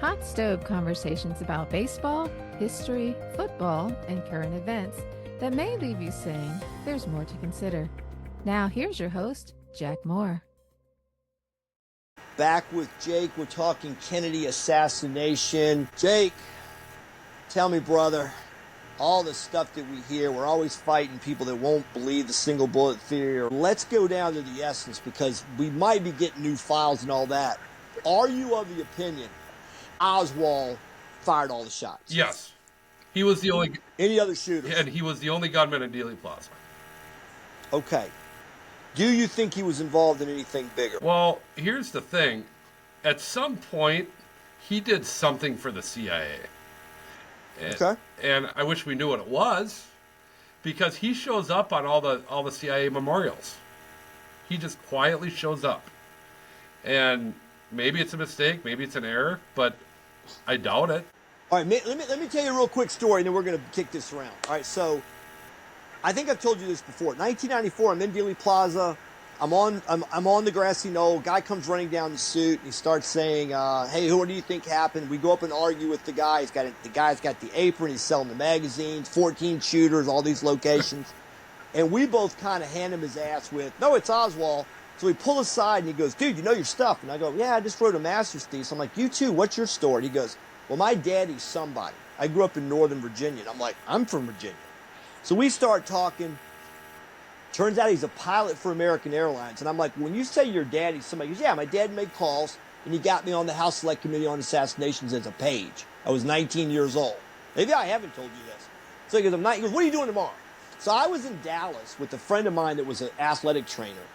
Hot stove conversations about baseball, history, football, and current events that may leave you saying there's more to consider. Now here's your host, Jack Moore. Back with Jake, we're talking Kennedy assassination. Jake, tell me, brother, all the stuff that we hear, we're always fighting people that won't believe the single bullet theory. Let's go down to the essence, because we might be getting new files and all that. Are you of the opinion Oswald fired all the shots? Yes. He was the only... Any other shooters? And he was the only gunman in Dealey Plaza. Okay. Do you think he was involved in anything bigger? Well, here's the thing. At some point, he did something for the CIA. Okay. And I wish we knew what it was, because he shows up on all the CIA memorials. He just quietly shows up. And maybe it's a mistake, maybe it's an error, but I doubt it. All right, let me tell you a real quick story, and then we're going to kick this around. All right, so I think I've told you this before. 1994, I'm in Dealey Plaza. I'm on the grassy knoll. Guy comes running down the suit. And he starts saying, "Hey, who do you think happened?" We go up and argue with the guy. The guy's got the apron. He's selling the magazines, 14 shooters, all these locations, and we both kind of hand him his ass with, "No, it's Oswald." So we pull aside and he goes, "Dude, you know your stuff." And I go, "Yeah, I just wrote a master's thesis." I'm like, "You too? What's your story?" And he goes, "Well, my daddy's somebody. I grew up in Northern Virginia." And I'm like, "I'm from Virginia." So we start talking. Turns out he's a pilot for American Airlines. And I'm like, "When you say your daddy's somebody," he goes, "Yeah, my dad made calls, and he got me on the House Select Committee on Assassinations as a page. I was 19 years old. Maybe I haven't told you this." So he goes, he goes, "What are you doing tomorrow?" So I was in Dallas with a friend of mine that was an athletic trainer.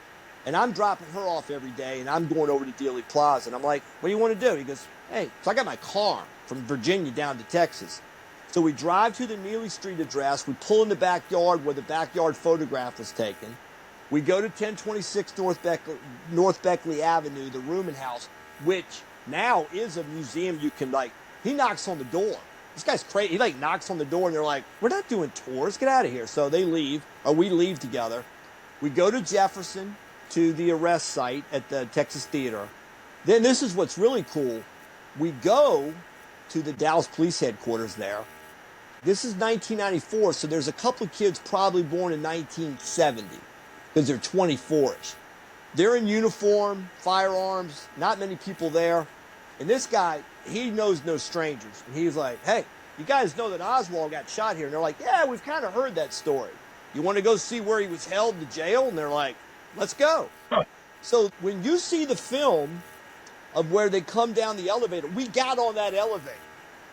And I'm dropping her off every day, and I'm going over to Dealey Plaza. And I'm like, "What do you want to do?" He goes, "Hey." So I got my car from Virginia down to Texas. So we drive to the Neely Street address. We pull in the backyard where the backyard photograph was taken. We go to 1026 North Beckley Avenue, the Ruman House, which now is a museum. You can, he knocks on the door. This guy's crazy. He, knocks on the door, and they're like, "We're not doing tours. Get out of here." So they leave, or we leave together. We go to Jefferson, to the arrest site at the Texas Theater. Then this is what's really cool. We go to the Dallas Police Headquarters there. This is 1994, so there's a couple of kids probably born in 1970 because they're 24-ish. They're in uniform, firearms, not many people there. And this guy, he knows no strangers. And he's like, "Hey, you guys know that Oswald got shot here?" And they're like, "Yeah, we've kind of heard that story. You want to go see where he was held in jail?" And they're like, "Let's go." Huh. So when you see the film of where they come down the elevator, we got on that elevator.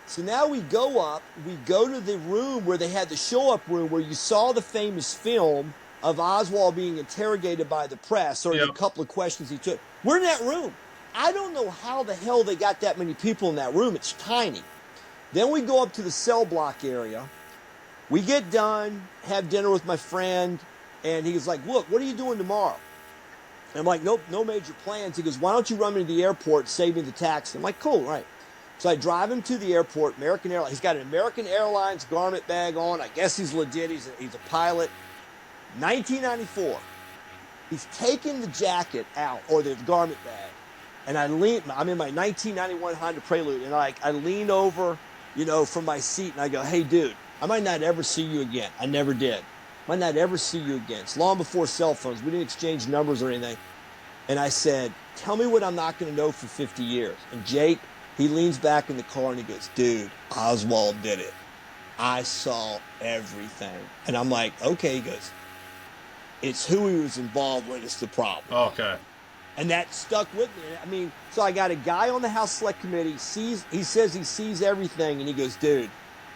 So now we go up, we go to the room where they had the show-up room where you saw the famous film of Oswald being interrogated by the press, or Yep. the couple of questions he took. We're in that room. I don't know how the hell they got that many people in that room. It's tiny. Then we go up to the cell block area. We get done, have dinner with my friend, and he's like, "Look, what are you doing tomorrow?" And I'm like, "Nope, no major plans." He goes, "Why don't you run me to the airport, save me the taxi?" I'm like, "Cool, right." So I drive him to the airport, American Airlines. He's got an American Airlines garment bag on. I guess he's legit. He's a pilot. 1994. He's taking the jacket out, or the garment bag. And I'm in my 1991 Honda Prelude, and I lean over, from my seat, and I go, "Hey, dude, I might not ever see you again." I never did. Might not ever see you again. It's long before cell phones. We didn't exchange numbers or anything. And I said, "Tell me what I'm not going to know for 50 years. And Jake, he leans back in the car and he goes, "Dude, Oswald did it. I saw everything." And I'm like, "Okay." He goes, "It's who he was involved with is the problem." Okay. And that stuck with me. So I got a guy on the House Select Committee. He says he sees everything. And he goes, "Dude,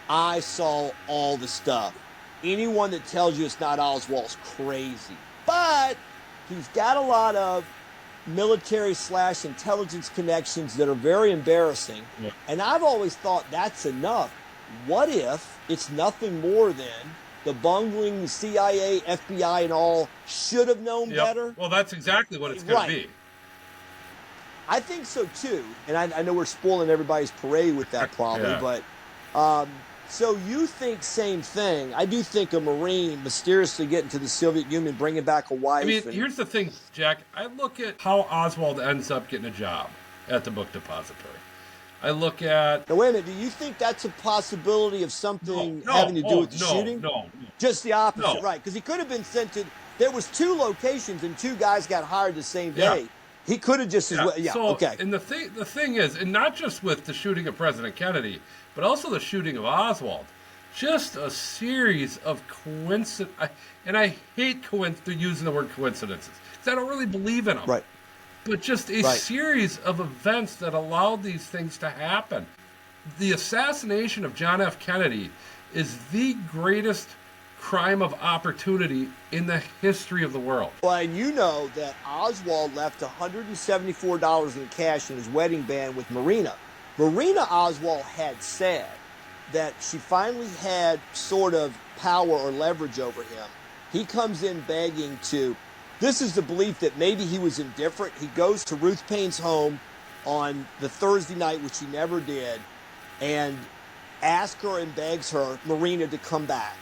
I saw all the stuff. Anyone that tells you it's not Oswald's crazy." But he's got a lot of military/intelligence connections that are very embarrassing. Yeah. And I've always thought that's enough. What if it's nothing more than the bungling CIA, FBI, and all should have known better? Well, that's exactly what it's going to be. I think so too. And I know we're spoiling everybody's parade with that probably, but so you think same thing. I do think a Marine mysteriously getting to the Soviet Union, bringing back a wife. Here's the thing, Jack. I look at how Oswald ends up getting a job at the book depository. I look at... Now, wait a minute. Do you think that's a possibility of something No, having to do with the shooting? No. Just the opposite, No. right? Because he could have been sent to... There was 2 locations and 2 guys got hired the same day. He could have just as well... Yeah, so, okay. And the thing is, and not just with the shooting of President Kennedy, but also the shooting of Oswald, just a series of coincidences. And I hate using the word coincidences, because I don't really believe in them. Right. But just a series of events that allowed these things to happen. The assassination of John F. Kennedy is the greatest crime of opportunity in the history of the world. Well, and you know that Oswald left $174 in cash in his wedding band with Marina. Marina Oswald had said that she finally had sort of power or leverage over him. He comes in begging to... This is the belief that maybe he was indifferent. He goes to Ruth Paine's home on the Thursday night, which he never did, and asks her and begs her, Marina, to come back.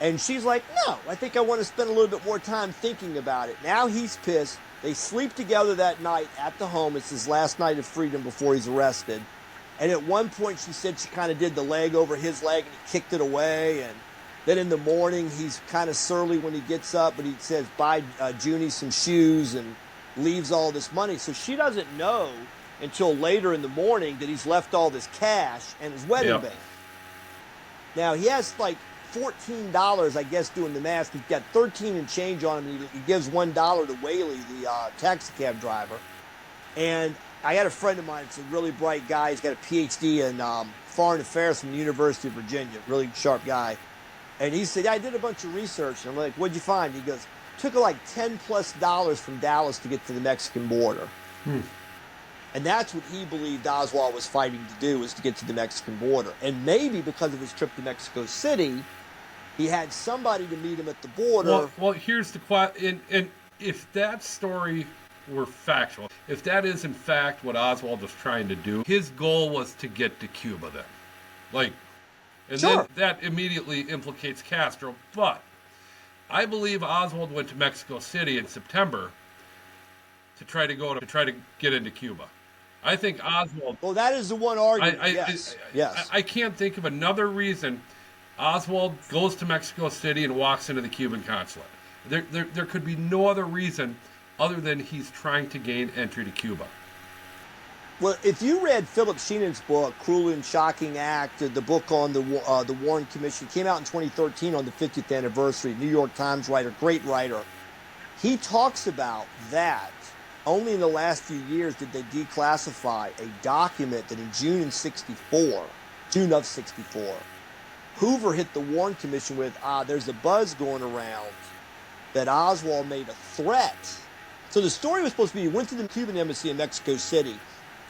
And she's like, no, I think I want to spend a little bit more time thinking about it. Now he's pissed. They sleep together that night at the home. It's his last night of freedom before he's arrested. And at one point she said she kind of did the leg over his leg and he kicked it away. And then in the morning he's kind of surly when he gets up, but he says, buy Junie some shoes and leaves all this money. So she doesn't know until later in the morning that he's left all this cash and his wedding band. Now he has like $14, I guess, doing the math. He's got 13 and change on him. He gives $1 to Whaley, the taxi cab driver. And I had a friend of mine. It's a really bright guy. He's got a PhD in foreign affairs from the University of Virginia. Really sharp guy. And he said, I did a bunch of research. And I'm like, what'd you find? He goes, took like $10+ from Dallas to get to the Mexican border. And that's what he believed Oswald was fighting to do, was to get to the Mexican border. And maybe because of his trip to Mexico City, he had somebody to meet him at the border. Well, here's the question. And if that story were factual, if that is in fact what Oswald was trying to do, his goal was to get to Cuba then. Then that immediately implicates Castro. But I believe Oswald went to Mexico City in September to try to get into Cuba. I think Oswald... Well, that is the one argument, yes. I can't think of another reason Oswald goes to Mexico City and walks into the Cuban consulate. There could be no other reason other than he's trying to gain entry to Cuba. Well, if you read Philip Sheenan's book, Cruel and Shocking Act, the book on the Warren Commission, came out in 2013 on the 50th anniversary, New York Times writer, great writer. He talks about that. Only in the last few years did they declassify a document that in June of 64, Hoover hit the Warren Commission with, there's a buzz going around that Oswald made a threat. So the story was supposed to be, he went to the Cuban embassy in Mexico City.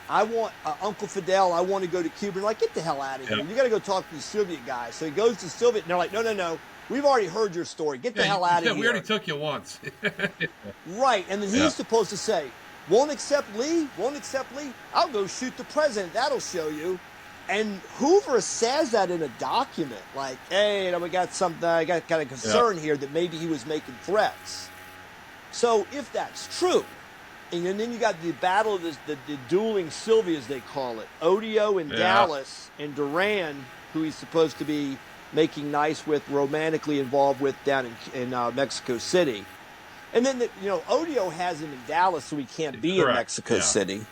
I want Uncle Fidel, I want to go to Cuba. And like, get the hell out of here. You got to go talk to the Soviet guys. So he goes to Soviet, and they're like, no. We've already heard your story. Get the hell out of here. We already took you once. Right. And then he's supposed to say, won't accept Lee? I'll go shoot the president. That'll show you. And Hoover says that in a document. Like, hey, we got something, I got kind of concern here that maybe he was making threats. So if that's true, and then you got the battle of the dueling Sylvias, they call it. Odio in Dallas and Duran, who he's supposed to be making nice with, romantically involved with down in Mexico City. And then, Odio has him in Dallas, so he can't be in Mexico City.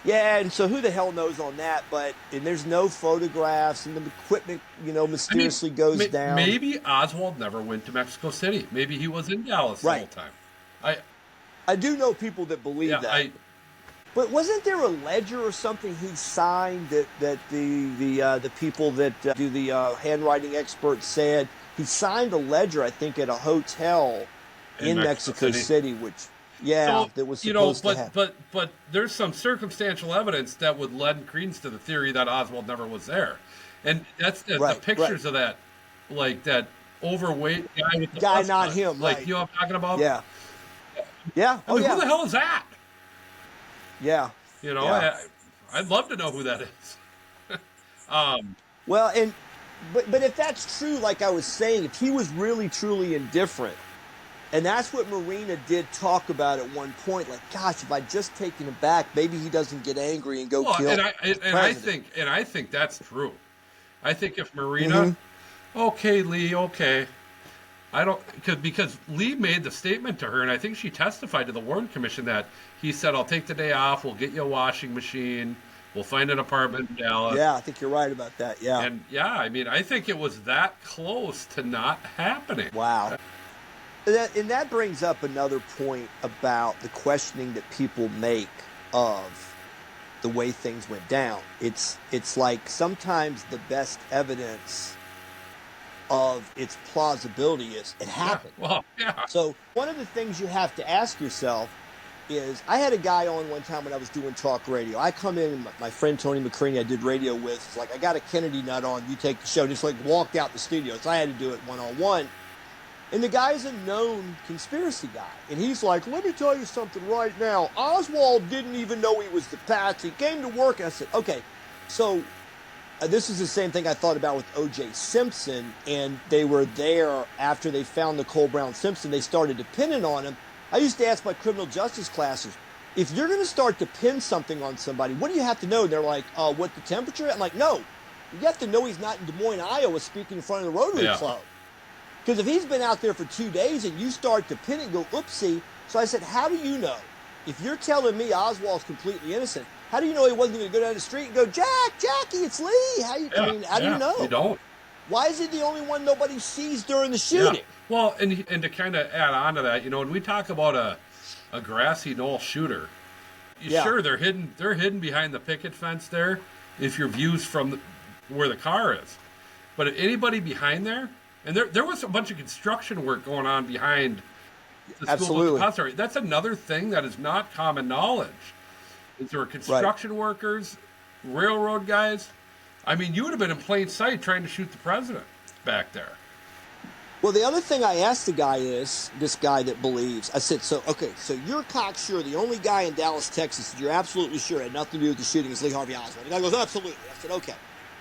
Yeah, and so who the hell knows on that? And there's no photographs, and the equipment, mysteriously goes down. Maybe Oswald never went to Mexico City. Maybe he was in Dallas the whole time. I do know people that believe that. But wasn't there a ledger or something he signed that the people that do the handwriting experts said he signed a ledger, I think, at a hotel in Mexico City, which that was supposed to happen. But there's some circumstantial evidence that would lend credence to the theory that Oswald never was there, and that's the pictures of that, like that overweight guy with the guy, not him, like you know what I'm talking about? Yeah. Who the hell is that? Yeah. I'd love to know who that is. But if that's true, like I was saying, if he was really truly indifferent, And that's what Marina did talk about at one point. Like, gosh, if I'd just taken him back, maybe he doesn't get angry and go kill. And I think that's true. I think if Marina, okay, Lee, okay, I don't because Lee made the statement to her, and I think she testified to the Warren Commission that he said, "I'll take the day off. We'll get you a washing machine. We'll find an apartment in Dallas." Yeah, I think you're right about that. Yeah, and yeah, I mean, I think it was that close to not happening. Wow. And that brings up another point about the questioning that people make of the way things went down. It's like sometimes the best evidence of its plausibility is it happened. Yeah, well, yeah. So one of the things you have to ask yourself is, I had a guy on one time when I was doing talk radio. I come in, and my friend Tony McCreaney I did radio with, is like, I got a Kennedy nut on, you take the show. Just like walked out the studio. So I had to do it one-on-one. And the guy's a known conspiracy guy. And he's like, let me tell you something right now. Oswald didn't even know he was the patch. He came to work. I said, okay. So this is the same thing I thought about with O.J. Simpson. And they were there after they found Nicole Brown Simpson. They started to pin it on him. I used to ask my criminal justice classes, if you're going to start to pin something on somebody, what do you have to know? They're like, what the temperature? I'm like, no. You have to know he's not in Des Moines, Iowa, speaking in front of the Rotary Club. Because if he's been out there for 2 days and you start to pin it and go, oopsie. So I said, how do you know? If you're telling me Oswald's completely innocent, how do you know he wasn't going to go down the street and go, Jackie, it's Lee? How do you know? You don't. Why is he the only one nobody sees during the shooting? Yeah. Well, and to kind of add on to that, when we talk about a grassy knoll shooter, sure, they're hidden behind the picket fence there if your view's from where the car is. But if anybody behind there, and there was a bunch of construction work going on behind the school depository. That's another thing that is not common knowledge. Is there were construction workers, railroad guys. I mean, you would have been in plain sight trying to shoot the president back there. Well, the other thing I asked the guy is, this guy that believes, I said, so you're cocksure the only guy in Dallas, Texas that you're absolutely sure had nothing to do with the shooting is Lee Harvey Oswald. The guy goes, absolutely. I said, okay.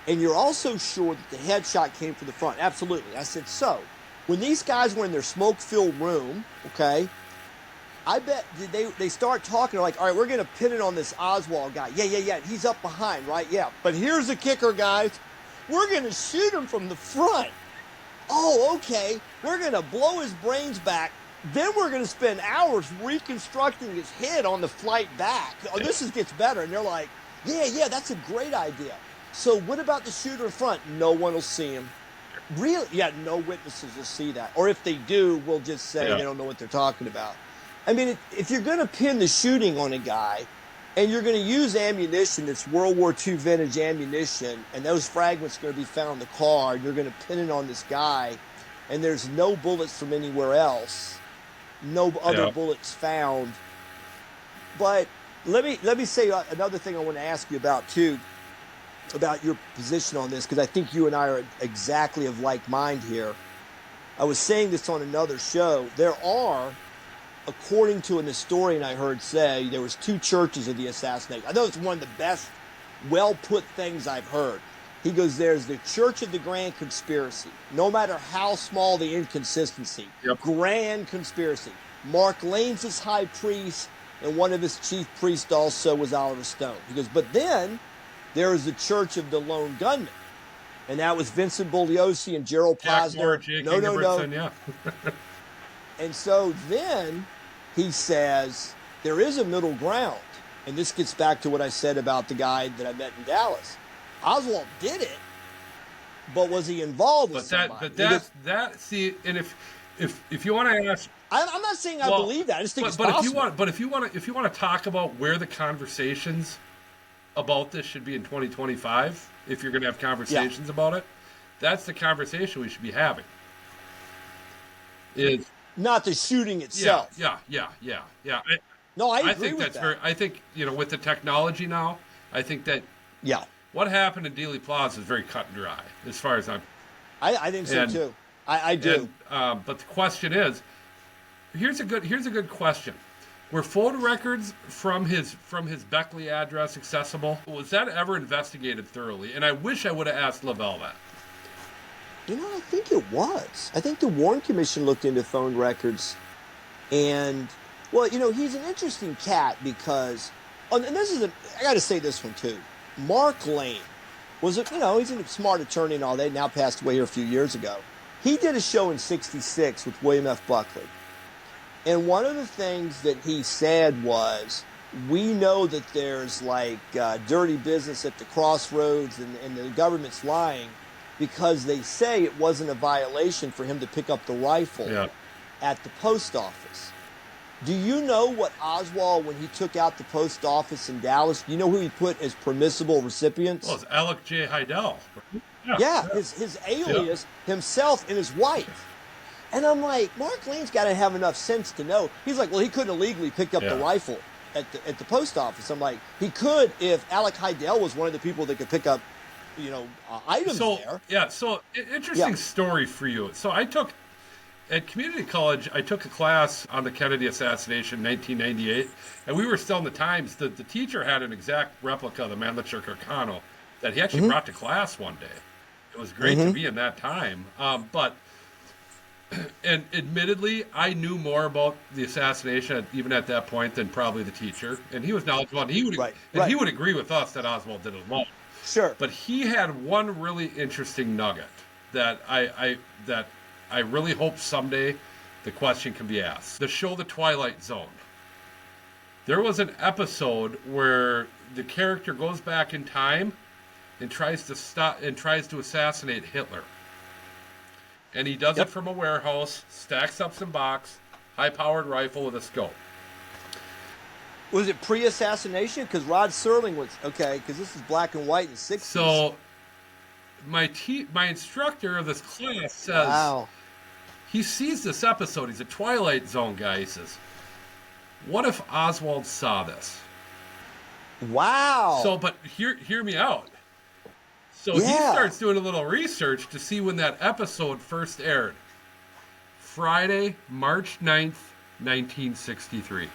And you're also sure that the headshot came from the front? Absolutely. I said, so when these guys were in their smoke-filled room, okay, I bet they start talking, they're like, all right, we're going to pin it on this Oswald guy. Yeah. He's up behind, right? Yeah. But here's the kicker, guys. We're going to shoot him from the front. Oh, okay. We're going to blow his brains back. Then we're going to spend hours reconstructing his head on the flight back. Oh, this gets better. And they're like, yeah, that's a great idea. So what about the shooter in front? No one will see him. Really? Yeah, no witnesses will see that. Or if they do, we'll just say they don't know what they're talking about. I mean, if you're going to pin the shooting on a guy and you're going to use ammunition that's World War II vintage ammunition, and those fragments are going to be found in the car, and you're going to pin it on this guy, and there's no bullets from anywhere else, no other bullets found. But let me say another thing I want to ask you about, too, about your position on this, because I think you and I are exactly of like mind here. I was saying this on another show. There are, according to an historian I heard say, there was 2 churches of the assassination. I know it's one of the best, well-put things I've heard. He goes, there's the Church of the Grand Conspiracy. No matter how small the inconsistency, grand conspiracy. Mark Lane's his high priest, and one of his chief priests also was Oliver Stone. He goes, but then there is the Church of the Lone Gunman. And that was Vincent Bugliosi and Gerald Posner. Jake Ingebritson, yeah. And so then he says, there is a middle ground. And this gets back to what I said about the guy that I met in Dallas. Oswald did it, but was he involved with somebody? See, and if you want to ask, I'm not saying I believe that. I just think it's possible. If you want to talk about where the conversations about this should be in 2025, if you're going to have conversations about it, that's the conversation we should be having. Is not the shooting itself. Yeah. No, I agree think with that's that. I think, with the technology now, I think that what happened in Dealey Plaza is very cut and dry as far as I think so too. I do. But the question is, here's a good question. Were photo records from his Beckley address accessible? Was that ever investigated thoroughly? And I wish I would have asked Lavelle that. I think it was. I think the Warren Commission looked into phone records And, well, he's an interesting cat because, and this is, I got to say this one too. Mark Lane was, he's a smart attorney and all that, now passed away here a few years ago. He did a show in 66 with William F. Buckley. And one of the things that he said was, we know that there's like dirty business at the crossroads and the government's lying because they say it wasn't a violation for him to pick up the rifle at the post office. Do you know what Oswald, when he took out the post office in Dallas, do you know who he put as permissible recipients? Well, it's Alec J. Heidel. Yeah, his alias, himself and his wife. And I'm like, Mark Lane's got to have enough sense to know. He's like, well, he couldn't illegally pick up the rifle at the post office. I'm like, he could if Alec Heidel was one of the people that could pick up, items there. Yeah, so interesting story for you. So at community college, I took a class on the Kennedy assassination in 1998, and we were still in the Times. The teacher had an exact replica of the Mannlicher Carcano that he actually brought to class one day. It was great to be in that time. And admittedly, I knew more about the assassination even at that point than probably the teacher, and he was knowledgeable. And he would agree with us that Oswald did it alone. Sure. But he had one really interesting nugget that I really hope someday the question can be asked. The show The Twilight Zone. There was an episode where the character goes back in time and tries to assassinate Hitler. And he does it from a warehouse, stacks up some box, high-powered rifle with a scope. Was it pre-assassination? Because Rod Serling was, because this is black and white in the 60s. So my instructor of this class says, he sees this episode. He's a Twilight Zone guy. He says, what if Oswald saw this? Wow. So, but hear me out. So he starts doing a little research to see when that episode first aired. Friday, March 9th, 1963.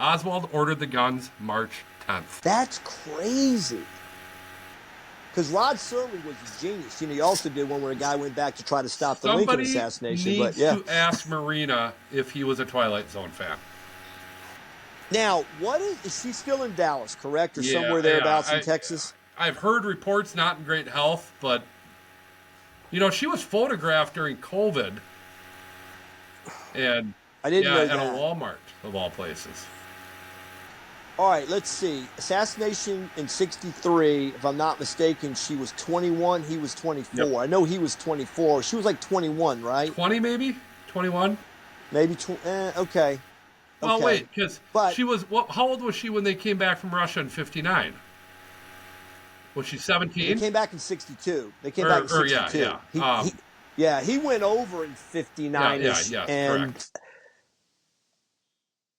Oswald ordered the guns March 10th. That's crazy. Because Rod Serling was a genius. He also did one where a guy went back to try to stop the Lincoln assassination. Somebody needs to ask Marina if he was a Twilight Zone fan. Now, is she still in Dallas, correct? Or somewhere thereabouts in Texas? I've heard reports not in great health, but, she was photographed during COVID. And I didn't know that. At a Walmart, of all places. All right, let's see. Assassination in 63, if I'm not mistaken, she was 21, he was 24. Yep. I know he was 24. She was like 21, right? 20 maybe? 21? Maybe, okay. Well, wait, because she was, how old was she when they came back from Russia in 59? Was she 17? They came back in 62. They came back in 62. He went over in 59-ish. Yeah, and correct.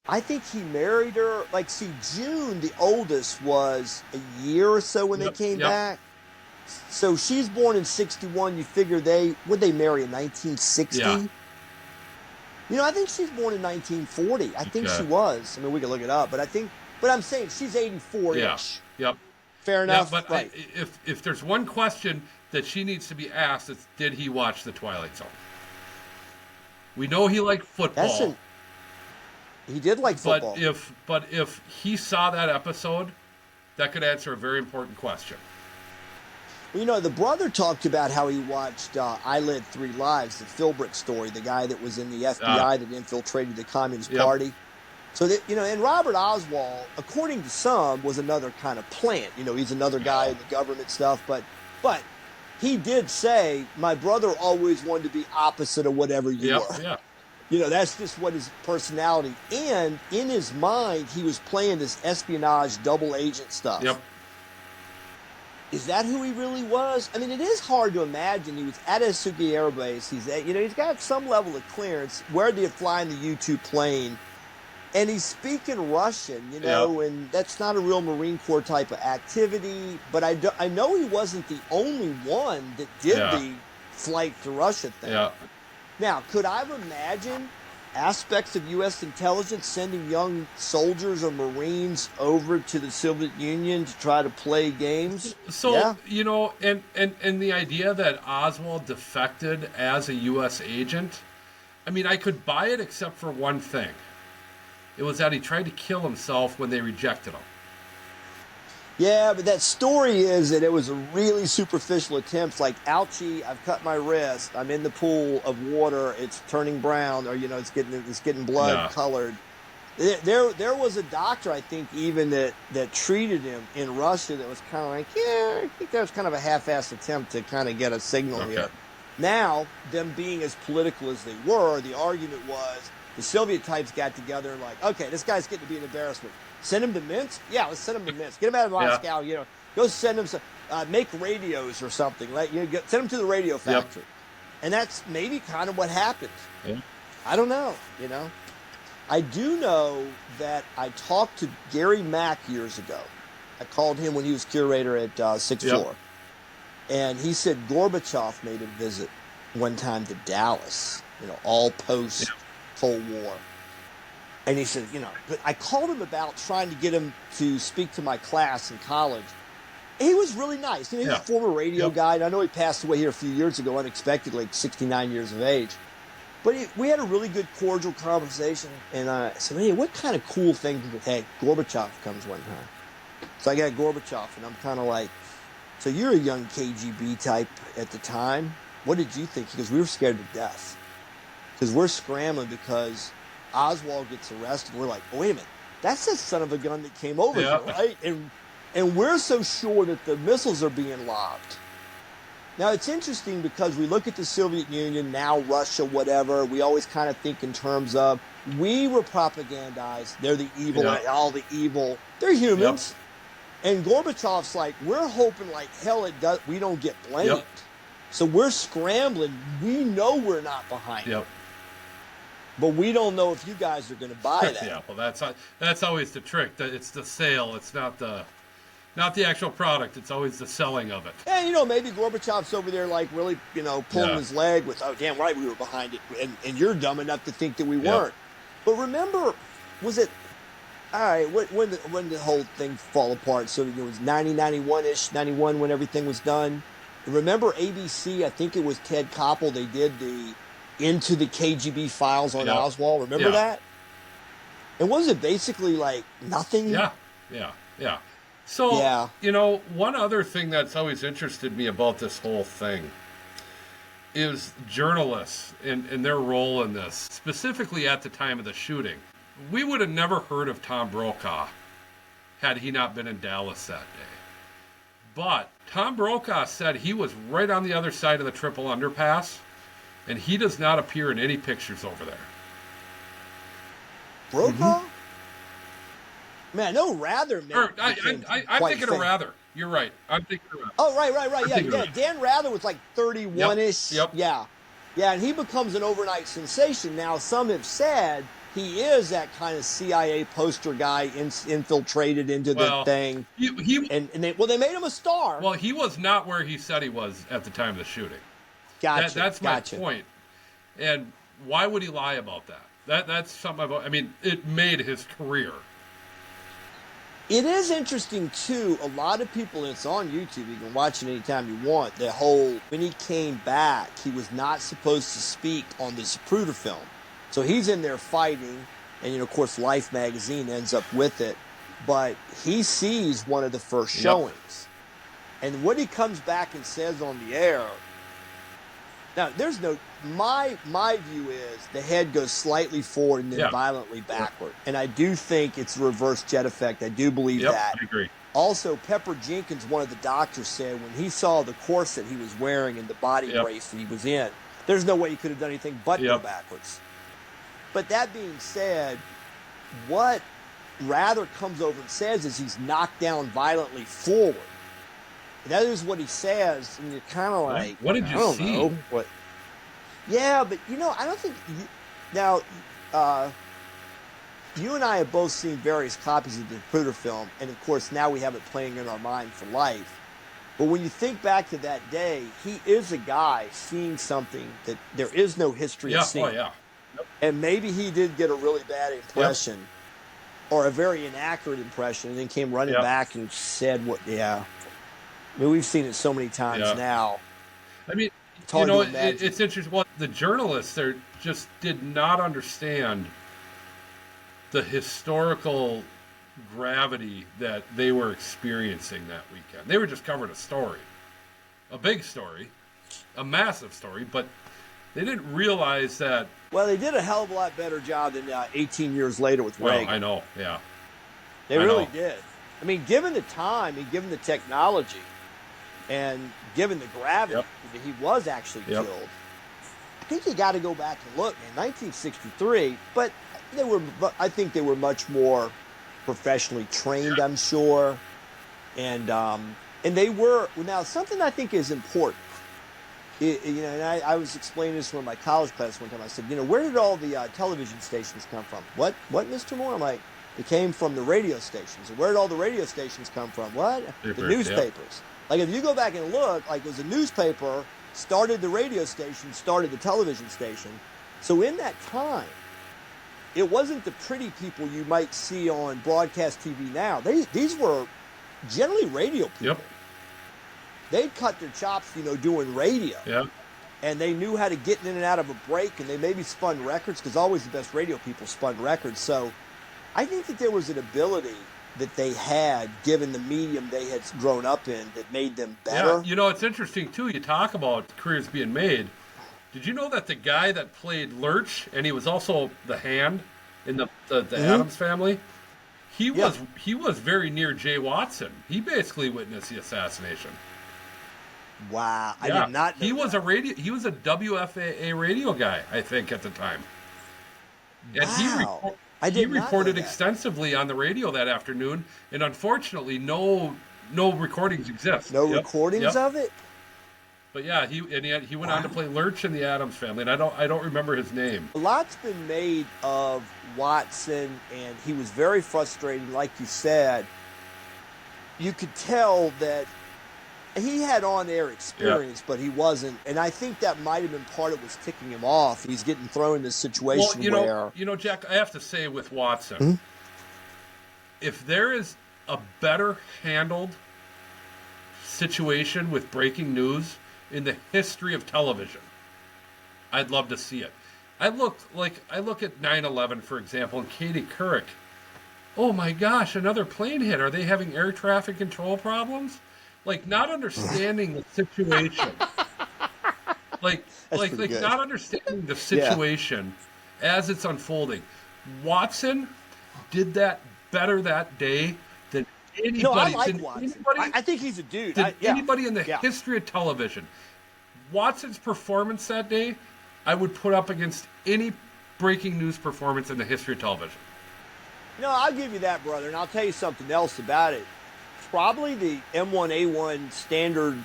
I think he married her. June, the oldest, was a year or so when they came back. So she's born in 61. You figure would they marry in 1960? Yeah. I think she's born in 1940. I think she was. I mean, we can look it up, but I'm saying she's 84-ish. Yeah. Yep. Fair enough. Yeah, but if there's one question that she needs to be asked, it's did he watch The Twilight Zone? We know he liked football. He did like football. But if he saw that episode, that could answer a very important question. Well, the brother talked about how he watched I Led Three Lives, the Philbrick story, the guy that was in the FBI that infiltrated the Communist Party. So that, and Robert Oswald, according to some, was another kind of plant. He's another guy in the government stuff, but he did say, my brother always wanted to be opposite of whatever you were. Yeah. That's just what his personality. And in his mind, he was playing this espionage double agent stuff. Yep. Is that who he really was? I mean, it is hard to imagine. He was at Isuki Air Base. He's got some level of clearance. Where did he fly in the U-2 plane? And he's speaking Russian, and that's not a real Marine Corps type of activity. But I know he wasn't the only one that did the flight to Russia thing. Yeah. Now, could I imagine aspects of U.S. intelligence sending young soldiers or Marines over to the Soviet Union to try to play games? So, and the idea that Oswald defected as a U.S. agent, I mean, I could buy it except for one thing. It was that he tried to kill himself when they rejected him. Yeah, but that story is that it was a really superficial attempt, like, ouchie, I've cut my wrist, I'm in the pool of water, it's turning brown, or, it's getting blood colored. There was a doctor, I think, even that treated him in Russia that was kind of like, yeah, I think that was kind of a half-assed attempt to kind of get a signal here. Now, them being as political as they were, the argument was the Soviet types got together and like, okay, this guy's getting to be an embarrassment. Send him to Minsk? Yeah, let's send him to Minsk. Get him out of Moscow, go send him some, make radios or something. Send him to the radio factory. And that's maybe kind of what happened. Yeah. I don't know, I do know that I talked to Gary Mack years ago. I called him when he was curator at 6th Floor. And he said Gorbachev made a visit one time to Dallas, all post-Cold War. And he said, but I called him about trying to get him to speak to my class in college. He was really nice. He's a former radio guy. And I know he passed away here a few years ago, unexpectedly, 69 years of age. But we had a really good, cordial conversation. And I said, hey, what kind of cool thing did hey, Gorbachev comes one time. So I got Gorbachev, and I'm kind of like, so you're a young KGB type at the time. What did you think? He goes, we were scared to death. Because we're scrambling because Oswald gets arrested. We're like, oh, wait a minute. That's the son of a gun that came over here, right? And we're so sure that the missiles are being lobbed. Now, it's interesting because we look at the Soviet Union, now Russia, whatever. We always kind of think in terms of we were propagandized. They're the evil, all the evil. They're humans. And Gorbachev's like, we're hoping like hell we don't get blamed. So we're scrambling. We know we're not behind it. But we don't know if you guys are going to buy that. Well, that's always the trick. It's the sale. It's not the actual product. It's always the selling of it. And, maybe Gorbachev's over there like really, pulling his leg with, oh, damn right, we were behind it. And you're dumb enough to think that we weren't. But remember, was it, all right, when the whole thing fall apart? So it was 91-ish, 91 when everything was done. And remember ABC, I think it was Ted Koppel, they did the Into the KGB Files on Oswald. Remember that? And was it basically like nothing? Yeah. So, one other thing that's always interested me about this whole thing is journalists and their role in this, specifically at the time of the shooting. We would have never heard of Tom Brokaw had he not been in Dallas that day. But Tom Brokaw said he was right on the other side of the triple underpass, and he does not appear in any pictures over there. Brokaw? Man, I know Rather. I'm thinking of Rather. You're right. I'm thinking of Rather. Oh, right. Yeah. Dan Rather was like 31-ish. Yep. Yeah, and he becomes an overnight sensation. Now, some have said he is that kind of CIA poster guy infiltrated into the thing. They made him a star. Well, he was not where he said he was at the time of the shooting. Gotcha. That's my point. And why would he lie about that? That's something it made his career. It is interesting, too. A lot of people, and it's on YouTube, you can watch it anytime you want, when he came back, he was not supposed to speak on the Zapruder film. So he's in there fighting, and, of course, Life magazine ends up with it. But he sees one of the first showings. And what he comes back and says on the air, now, there's no... My view is the head goes slightly forward and then violently backward. And I do think it's a reverse jet effect. I do believe that. I agree. Also, Pepper Jenkins, one of the doctors, said when he saw the corset he was wearing and the body brace that he was in, there's no way he could have done anything but go backwards. But that being said, what Rather comes over and says is he's knocked down violently forward. That is what he says, and you're kind of like, what did you see? Know, what? Yeah, but I don't think you and I have both seen various copies of the Zapruder film, and of course now we have it playing in our mind for life. But when you think back to that day, he is a guy seeing something that there is no history of seeing. And maybe he did get a really bad impression or a very inaccurate impression, and then came running back and said what? Yeah, I mean, we've seen it so many times now. I mean, It's hard to imagine. It's interesting. Well, the journalists there just did not understand the historical gravity that they were experiencing that weekend. They were just covering a story, a big story, a massive story, but they didn't realize that. Well, they did a hell of a lot better job than 18 years later with Reagan. Well, I know, yeah. They really did. I mean, given the time and given the technology and given the gravity that he was actually killed, I think you got to go back and look, man. 1963, but I think they were much more professionally trained, I'm sure, and they were. Now, something I think is important. And I was explaining this to one of my college class one time. I said, where did all the television stations come from? What, Mr. Moore? I'm like, they came from the radio stations. And where did all the radio stations come from? What? The newspapers. Like, if you go back and look, like, it was a newspaper, started the radio station, started the television station. So in that time, it wasn't the pretty people you might see on broadcast TV now. These were generally radio people. Yep. They'd cut their chops, doing radio. Yeah. And they knew how to get in and out of a break, and they maybe spun records, because always the best radio people spun records. So I think that there was an ability that they had, given the medium they had grown up in, that made them better. Yeah, it's interesting, too. You talk about careers being made. Did you know that the guy that played Lurch, and he was also the hand in the Addams Family, he was very near Jay Watson. He basically witnessed the assassination. Wow, I did not know he was a WFAA radio guy, I think, at the time. And he reported extenstively on the radio that afternoon, and unfortunately, no recordings exist. No recordings of it? But yeah, he went on to play Lurch in the Addams Family, and I don't remember his name. A lot's been made of Watson, and he was very frustrating, like you said. You could tell that he had on-air experience, but he wasn't, and I think that might have been part of what's ticking him off. He's getting thrown in this situation where... Jack, I have to say with Watson, if there is a better handled situation with breaking news in the history of television, I'd love to see it. I look at 9/11, for example, and Katie Couric. Oh my gosh, another plane hit. Are they having air traffic control problems? Like, not understanding the situation. Not understanding the situation as it's unfolding. Watson did that better that day than anybody. No, I like Watson. I think he's a dude. Anybody in the history of television. Watson's performance that day, I would put up against any breaking news performance in the history of television. I'll give you that, brother, and I'll tell you something else about it. Probably the M1A1 standard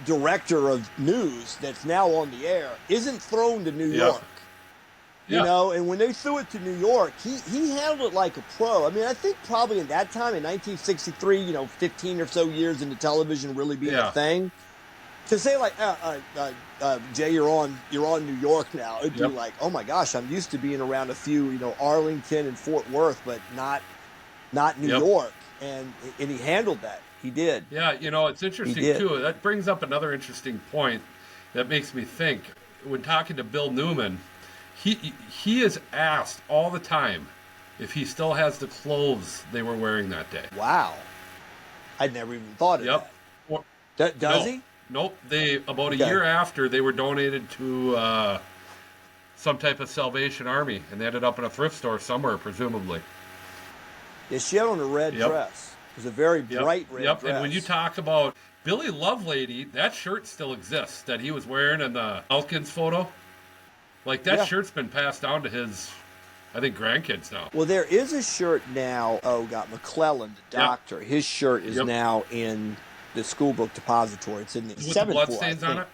director of news that's now on the air isn't thrown to New York. And when they threw it to New York, he handled it like a pro. I mean, I think probably in that time, in 1963, 15 or so years into television really being a thing, to say like, Jay, you're on New York now, it'd be like, oh my gosh, I'm used to being around a few, Arlington and Fort Worth, but not New York. And he handled that. He did. Yeah, it's interesting, too. That brings up another interesting point that makes me think. When talking to Bill Newman, he is asked all the time if he still has the clothes they were wearing that day. Wow. I'd never even thought of that. Does he? Nope. About a year after, they were donated to some type of Salvation Army, and they ended up in a thrift store somewhere, presumably. Yeah, she had on a red dress. It was a very bright red dress. And when you talk about Billy Lovelady, that shirt still exists that he was wearing in the Elkins photo. Like, that shirt's been passed down to his, I think, grandkids now. Well, there is a shirt now, McClellan, the doctor. His shirt is now in the school book depository. It's in the 7th floor. With the bloodstains on it?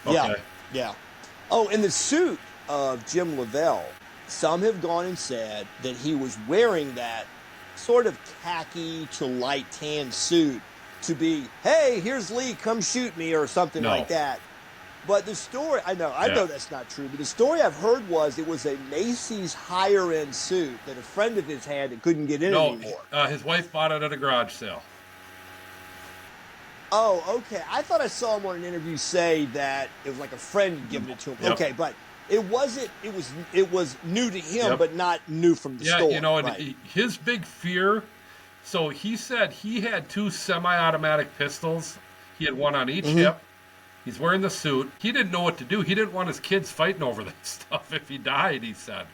Okay. Yeah. Oh, and the suit of Jim Lavelle, some have gone and said that he was wearing that sort of khaki to light tan suit to be, hey, here's Lee, come shoot me, or something like that. But the story, I know that's not true, but the story I've heard was it was a Macy's higher-end suit that a friend of his had that couldn't get in anymore. His wife bought it at a garage sale. Oh, okay. I thought I saw him on an interview say that it was like a friend giving it to him. Yep. Okay, but it wasn't. It was new to him, Yep. but not new from the Yeah, store. you know, and right. his big fear. So he said he had 2 semi-automatic pistols. He had one on each hip. He's wearing the suit. He didn't know what to do. He didn't want his kids fighting over that stuff if he died, he said.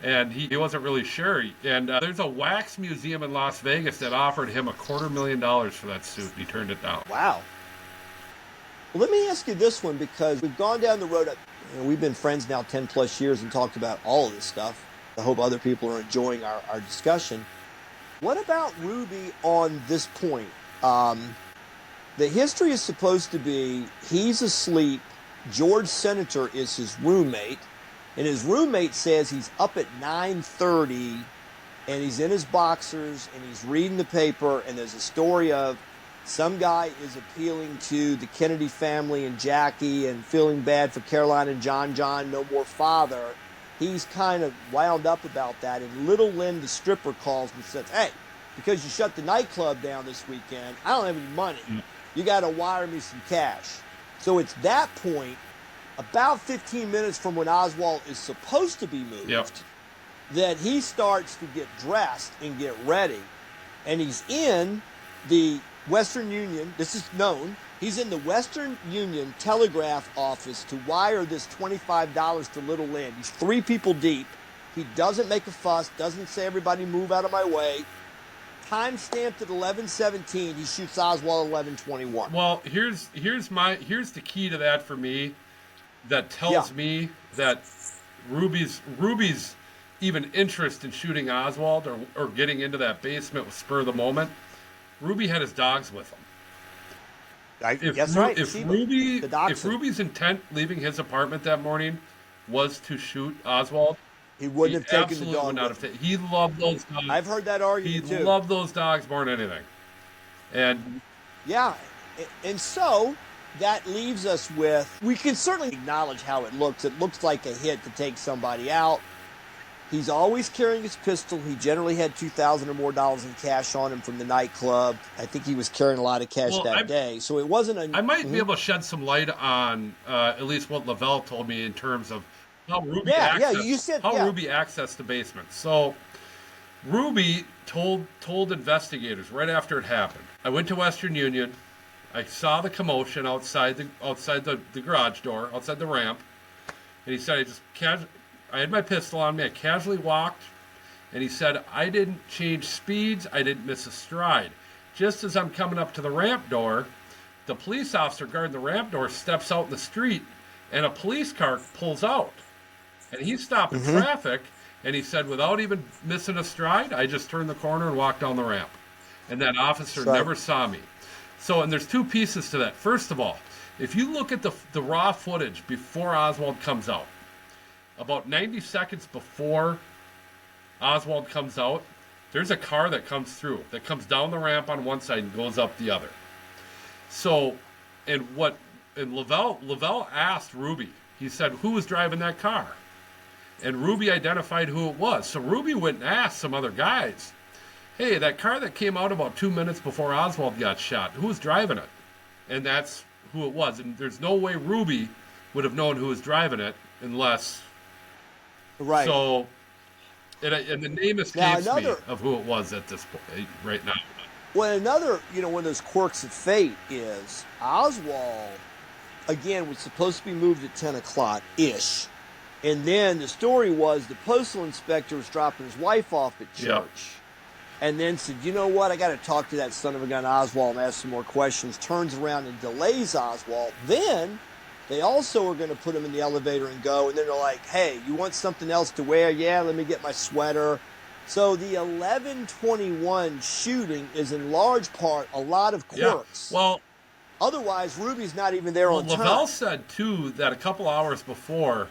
And he wasn't really sure. And there's a wax museum in Las Vegas that offered him $250,000 for that suit, and he turned it down. Wow. Well, let me ask you this one, because we've gone down the road. We've been friends now 10 plus years and talked about all of this stuff. I hope other people are enjoying our discussion. What about Ruby on this point? The history is supposed to be he's asleep. George Senator is his roommate. And his roommate says he's up at 9:30 and he's in his boxers and he's reading the paper, and there's a story of some guy is appealing to the Kennedy family and Jackie and feeling bad for Caroline and John, no more father. He's kind of wound up about that. And Little Lynn, the stripper, calls and says, hey, because you shut the nightclub down this weekend, I don't have any money. You got to wire me some cash. So it's that point, about 15 minutes from when Oswald is supposed to be moved, that he starts to get dressed and get ready. And he's in the Western Union. This is known. He's in the Western Union telegraph office to wire this $25 to Little Lynn. He's 3 people deep. He doesn't make a fuss, doesn't say everybody move out of my way. Time stamped at 11:17. He shoots Oswald 11:21. Well, here's the key to that for me. That tells me that Ruby's even interest in shooting Oswald or getting into that basement with spur of the moment. Ruby had his dogs with him. That's right. If Ruby's intent leaving his apartment that morning was to shoot Oswald, he wouldn't have taken the dog. He loved those dogs. I've heard that argument too. He loved those dogs more than anything. And yeah, and so that leaves us with, we can certainly acknowledge how it looks. It looks like a hit to take somebody out. He's always carrying his pistol. He generally had $2,000 or more in cash on him from the nightclub. I think he was carrying a lot of cash that day. So it wasn't I might be able to shed some light on at least what Lavelle told me in terms of how Ruby Ruby accessed the basement. So Ruby told investigators right after it happened. I went to Western Union. I saw the commotion outside the garage door, outside the ramp, and he said I had my pistol on me. I casually walked, and he said I didn't change speeds. I didn't miss a stride. Just as I'm coming up to the ramp door, the police officer guarding the ramp door steps out in the street, and a police car pulls out, and he's stopping traffic. And he said, without even missing a stride, I just turned the corner and walked down the ramp, and that officer never saw me. So, and there's 2 pieces to that. First of all, if you look at the raw footage before Oswald comes out, about 90 seconds before Oswald comes out, there's a car that comes through, that comes down the ramp on one side and goes up the other. So, and Lavelle asked Ruby, he said, who was driving that car? And Ruby identified who it was. So Ruby went and asked some other guys, hey, that car that came out about 2 minutes before Oswald got shot, who was driving it? And that's who it was. And there's no way Ruby would have known who was driving it unless... Right. So, and the name escapes me of who it was at this point, right now. Well, another, one of those quirks of fate is Oswald, again, was supposed to be moved at 10 o'clock-ish. And then the story was the postal inspector was dropping his wife off at church. Yep. And then said, you know what, I got to talk to that son of a gun Oswald and ask some more questions. Turns around and delays Oswald. Then they also are going to put him in the elevator and go. And then they're like, hey, you want something else to wear? Yeah, let me get my sweater. So the 11:21 shooting is in large part a lot of quirks. Yeah. Well, otherwise, Ruby's not even there on time. Lavelle said, too, that a couple hours before,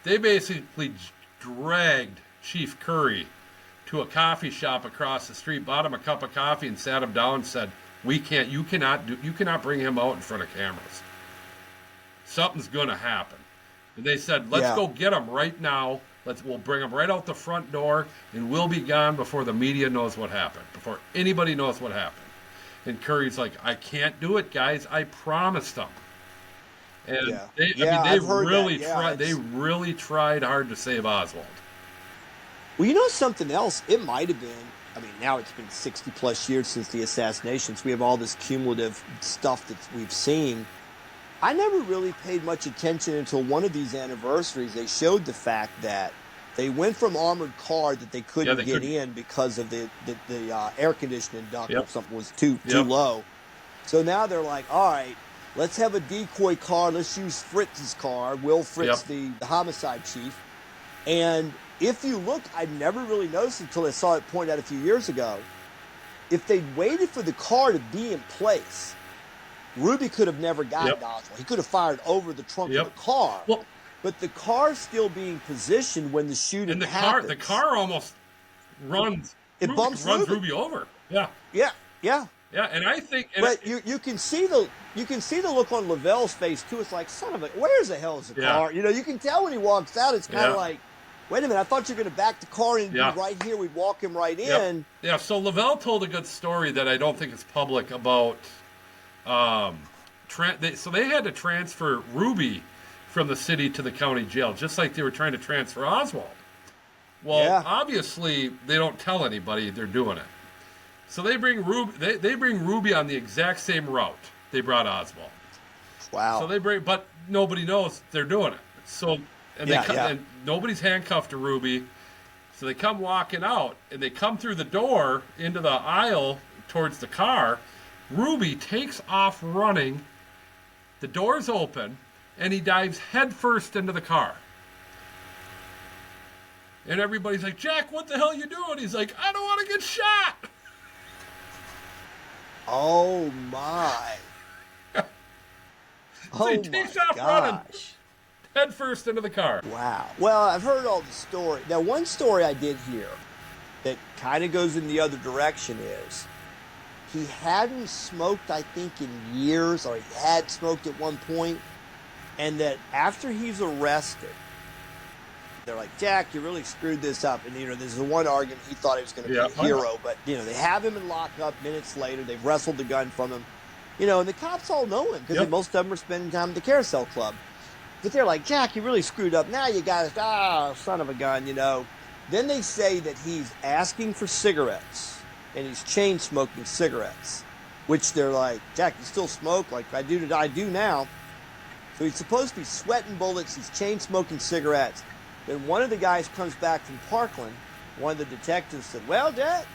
they basically dragged Chief Curry to a coffee shop across the street, bought him a cup of coffee, and sat him down and said, you cannot bring him out in front of cameras. Something's going to happen. And they said, let's go get him right now. We'll bring him right out the front door, and we'll be gone before the media knows what happened, before anybody knows what happened. And Curry's like, I can't do it, guys. I promised them. And Yeah. they, Yeah, I mean, I've heard that. Yeah, tried. They it's- really tried hard to save Oswald. Well, you know something else? It might have been. I mean, now it's been 60 plus years since the assassinations. We have all this cumulative stuff that we've seen. I never really paid much attention until one of these anniversaries. They showed the fact that they went from armored car that they couldn't get in because of the air conditioning duct or something was too low. So now they're like, all right, let's have a decoy car. Let's use Fritz's car, Will Fritz, the homicide chief. And if you look, I never really noticed until I saw it pointed out a few years ago. If they'd waited for the car to be in place, Ruby could have never gotten Oswald. He could have fired over the trunk of the car. Well, but the car's still being positioned when the shooting happens. The car almost runs. It bumps Ruby over. Yeah. Yeah. Yeah. Yeah, and I think. But you can see the look on Lavelle's face too. It's like, son of a, where's the hell is the car? You know, you can tell when he walks out. It's kind of like, wait a minute, I thought you were going to back the car in right here. We'd walk him right in. Yeah. So Lavelle told a good story that I don't think is public about. So they had to transfer Ruby from the city to the county jail, just like they were trying to transfer Oswald. Well, obviously they don't tell anybody they're doing it. So they bring Ruby. They bring Ruby on the exact same route they brought Oswald. Wow. So but nobody knows they're doing it. So and nobody's handcuffed to Ruby. So they come walking out, and they come through the door into the aisle towards the car. Ruby takes off running. The door's open, and he dives headfirst into the car. And everybody's like, Jack, what the hell are you doing? He's like, I don't want to get shot. Oh, my. So he takes off running headfirst into the car. Wow. Well, I've heard all the story. Now, one story I did hear that kind of goes in the other direction is he hadn't smoked, I think, in years, or he had smoked at one point, and that after he's arrested, they're like, Jack, you really screwed this up. And, you know, there's the one argument he thought he was going to be a hero, but, you know, they have him in lockup minutes later. They've wrestled the gun from him, you know, and the cops all know him because most of them are spending time at the Carousel Club. But they're like, Jack, you really screwed up. Now you got us, son of a gun, you know. Then they say that he's asking for cigarettes and he's chain smoking cigarettes, which they're like, Jack, you still smoke? Like, I do now. So he's supposed to be sweating bullets. He's chain smoking cigarettes. Then one of the guys comes back from Parkland. One of the detectives said, well, Jack,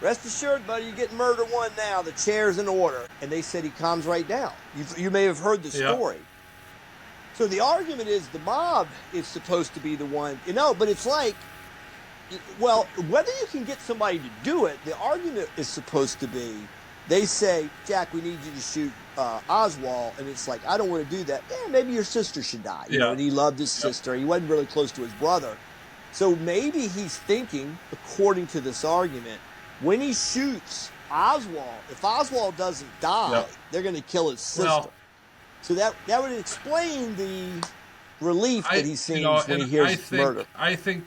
rest assured, buddy, you're getting murder one now. The chair's in order. And they said he calms right down. You may have heard the story. So the argument is the mob is supposed to be the one, you know, but it's like, well, whether you can get somebody to do it, the argument is supposed to be, they say, Jack, we need you to shoot Oswald, and it's like, I don't want to do that. Maybe your sister should die. You know, and he loved his sister. He wasn't really close to his brother. So maybe he's thinking, according to this argument, when he shoots Oswald, if Oswald doesn't die, they're going to kill his sister. Well, so that would explain the relief that he seems when he hears murder. I think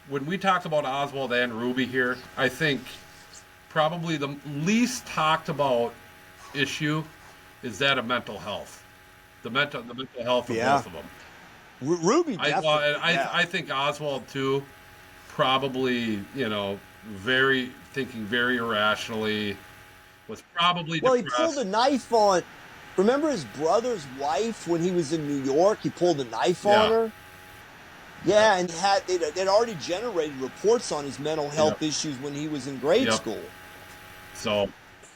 when we talk about Oswald and Ruby here, I think probably the least talked about issue is that of mental health. The mental health of both of them. Ruby definitely. I think Oswald too, probably, you know, thinking very irrationally, was probably depressed. He pulled a knife on. Remember his brother's wife when he was in New York? He pulled a knife on her. Yeah, and they'd already generated reports on his mental health issues when he was in grade school. So.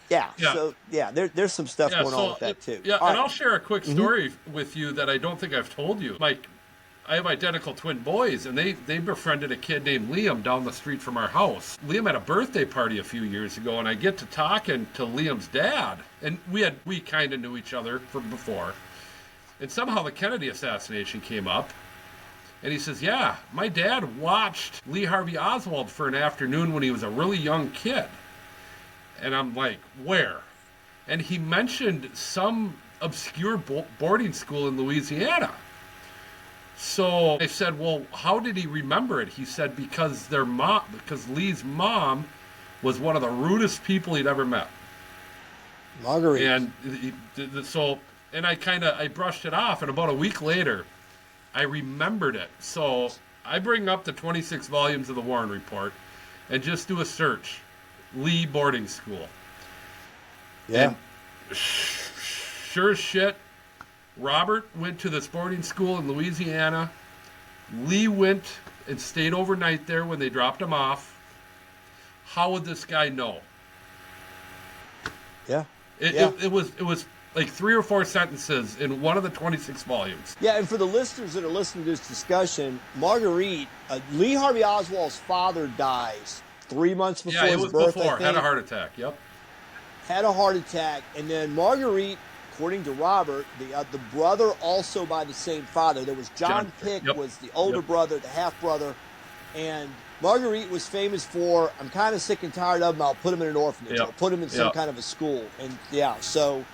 There's some stuff going on with that too. Yeah, and I'll share a quick story with you that I don't think I've told you. I have identical twin boys, and they befriended a kid named Liam down the street from our house. Liam had a birthday party a few years ago, and I get to talking to Liam's dad, and we kind of knew each other from before. And somehow the Kennedy assassination came up, and he says, yeah, my dad watched Lee Harvey Oswald for an afternoon when he was a really young kid. And I'm like, where? And he mentioned some obscure boarding school in Louisiana. So I said, well, how did he remember it? He said, because Lee's mom was one of the rudest people he'd ever met. Marguerite. And I brushed it off, and about a week later, I remembered it. So I bring up the 26 volumes of the Warren Report and just do a search. Lee boarding school. Yeah. And sure as shit, Robert went to this boarding school in Louisiana. Lee went and stayed overnight there when they dropped him off. How would this guy know? Yeah. It was like 3 or 4 sentences in one of the 26 volumes. Yeah, and for the listeners that are listening to this discussion, Marguerite, Lee Harvey Oswald's father dies 3 months before his birth. Yeah, it was before. Had a heart attack, yep. Had a heart attack, and then Marguerite, according to Robert, the brother also by the same father. There was John Pick, yep. was the older brother, the half-brother, and Marguerite was famous for, I'm kind of sick and tired of him, I'll put him in an orphanage, or put him in some kind of a school. And so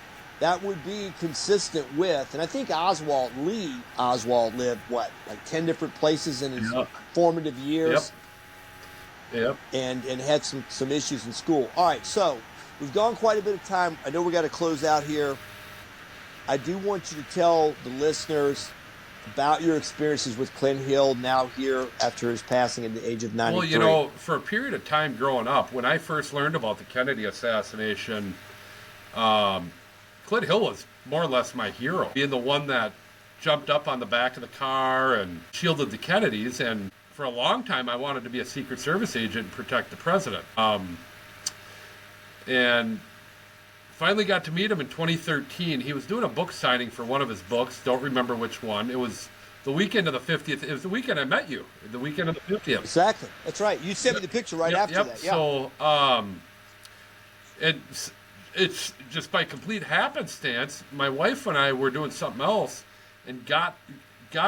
that would be consistent with, and I think Lee Oswald lived, like 10 different places in his formative years. Yep. And had some issues in school. All right, so we've gone quite a bit of time. I know we got to close out here. I do want you to tell the listeners about your experiences with Clint Hill now here after his passing at the age of 93. Well, for a period of time growing up, when I first learned about the Kennedy assassination, Clint Hill was more or less my hero, being the one that jumped up on the back of the car and shielded the Kennedys. And for a long time, I wanted to be a Secret Service agent and protect the president. And finally got to meet him in 2013. He was doing a book signing for one of his books. Don't remember which one. It was the weekend of the 50th. It was the weekend I met you. The weekend of the 50th. Exactly. That's right. You sent me the picture after that. Yeah. So, it's just by complete happenstance, my wife and I were doing something else and got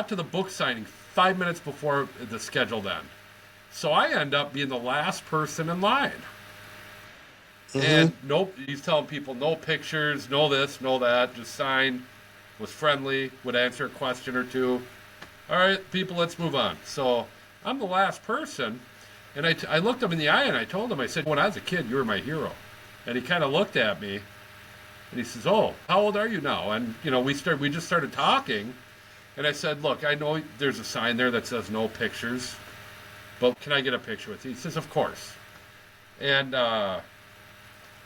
to the book signing 5 minutes before the scheduled end. So I end up being the last person in line. Mm-hmm. And he's telling people no pictures, no this, no that, just signed, was friendly, would answer a question or two. All right, people, let's move on. So I'm the last person, and I looked him in the eye and I told him, I said, when I was a kid, you were my hero. And he kind of looked at me and he says, oh, how old are you now? And, we just started talking, and I said, look, I know there's a sign there that says no pictures, but can I get a picture with you? He says, of course. And,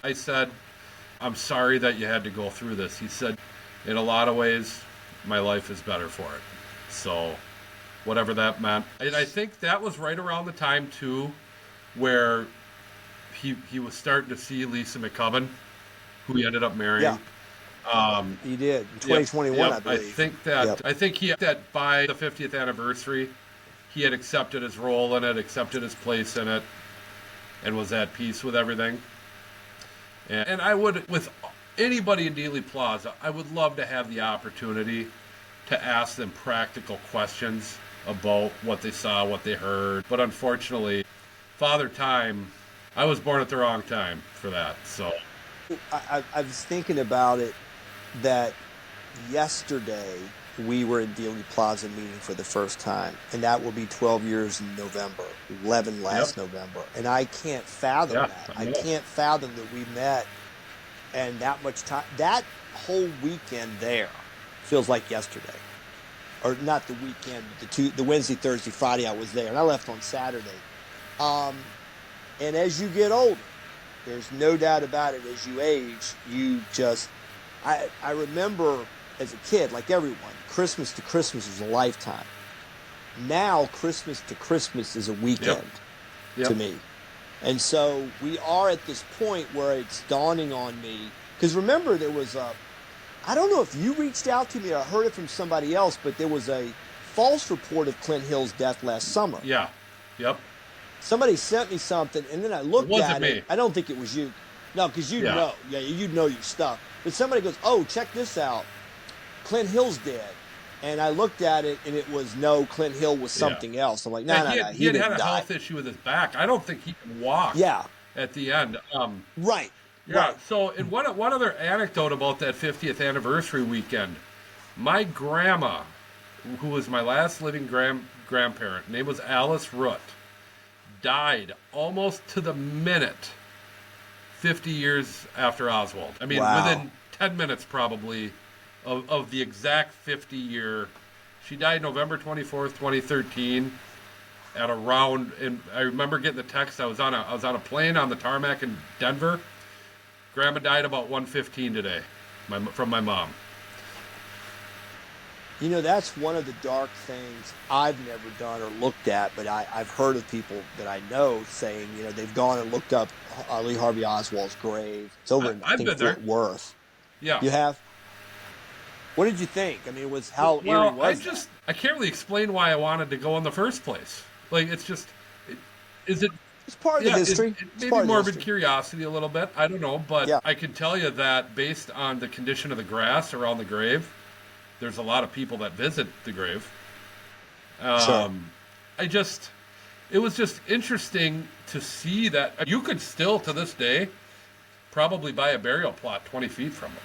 I said, I'm sorry that you had to go through this. He said, in a lot of ways, my life is better for it. So, whatever that meant. And I think that was right around the time, too, where he was starting to see Lisa McCubbin, who he ended up marrying. Yeah. He did, in 2021, I believe. I think that by the 50th anniversary, he had accepted his role in it, accepted his place in it, and was at peace with everything. And I would, with anybody in Dealey Plaza, I would love to have the opportunity to ask them practical questions about what they saw, what they heard. But unfortunately, Father Time, I was born at the wrong time for that. So I was thinking about it that yesterday we were in Dealey Plaza meeting for the first time, and that will be 12 years in November, 11 last November. And I can't fathom that. I can't fathom that we met and that much time. That whole weekend there feels like yesterday. Or not the weekend, but the Wednesday, Thursday, Friday I was there, and I left on Saturday. And as you get older, there's no doubt about it, as you age, you just... I remember as a kid, like everyone, Christmas to Christmas is a lifetime. Now, Christmas to Christmas is a weekend to me. And so we are at this point where it's dawning on me. Because remember, there was I don't know if you reached out to me or I heard it from somebody else, but there was a false report of Clint Hill's death last summer. Yeah. Yep. Somebody sent me something, and then I looked at it. I don't think it was you. No, because you know. Yeah, you know your stuff. But somebody goes, oh, check this out. Clint Hill's dead. And I looked at it, and it was, no, Clint Hill was something else. I'm like, no. He had a health issue with his back. I don't think he could walk at the end. Right. Yeah, right. So and one other anecdote about that 50th anniversary weekend. My grandma, who was my last living grandparent, name was Alice Root, died almost to the minute 50 years after Oswald. I mean, Wow. within 10 minutes probably of the exact 50-year. She died November 24th, 2013 at around, and I remember getting the text. I was on a plane on the tarmac in Denver. Grandma died about 1:15 today from my mom. You know, that's one of the dark things I've never done or looked at, but I've heard of people that I know saying, you know, they've gone and looked up Lee Harvey Oswald's grave. It's over in, I I've think, been there. Fort Worth. Yeah. You have? What did you think? I mean, how eerie was that? I can't really explain why I wanted to go in the first place. Like, it's just, is it? It's part of the history. Maybe morbid curiosity a little bit. I don't know, but Yeah. I can tell you that based on the condition of the grass around the grave, there's a lot of people that visit the grave. Sure. It was just interesting to see that you could still, to this day, probably buy a burial plot 20 feet from it.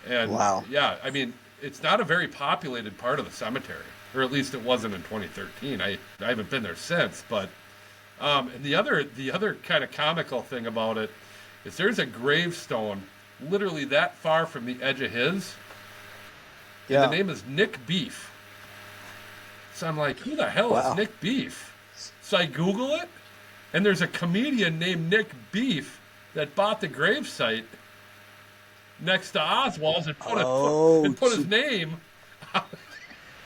And wow. Yeah, I mean, it's not a very populated part of the cemetery, or at least it wasn't in 2013. I haven't been there since, but and the other kind of comical thing about it is there's a gravestone literally that far from the edge of his. Yeah. And the name is Nick Beef. So I'm like, who the hell is Nick Beef? So I Google it, and there's a comedian named Nick Beef that bought the gravesite next to Oswald's and put his name.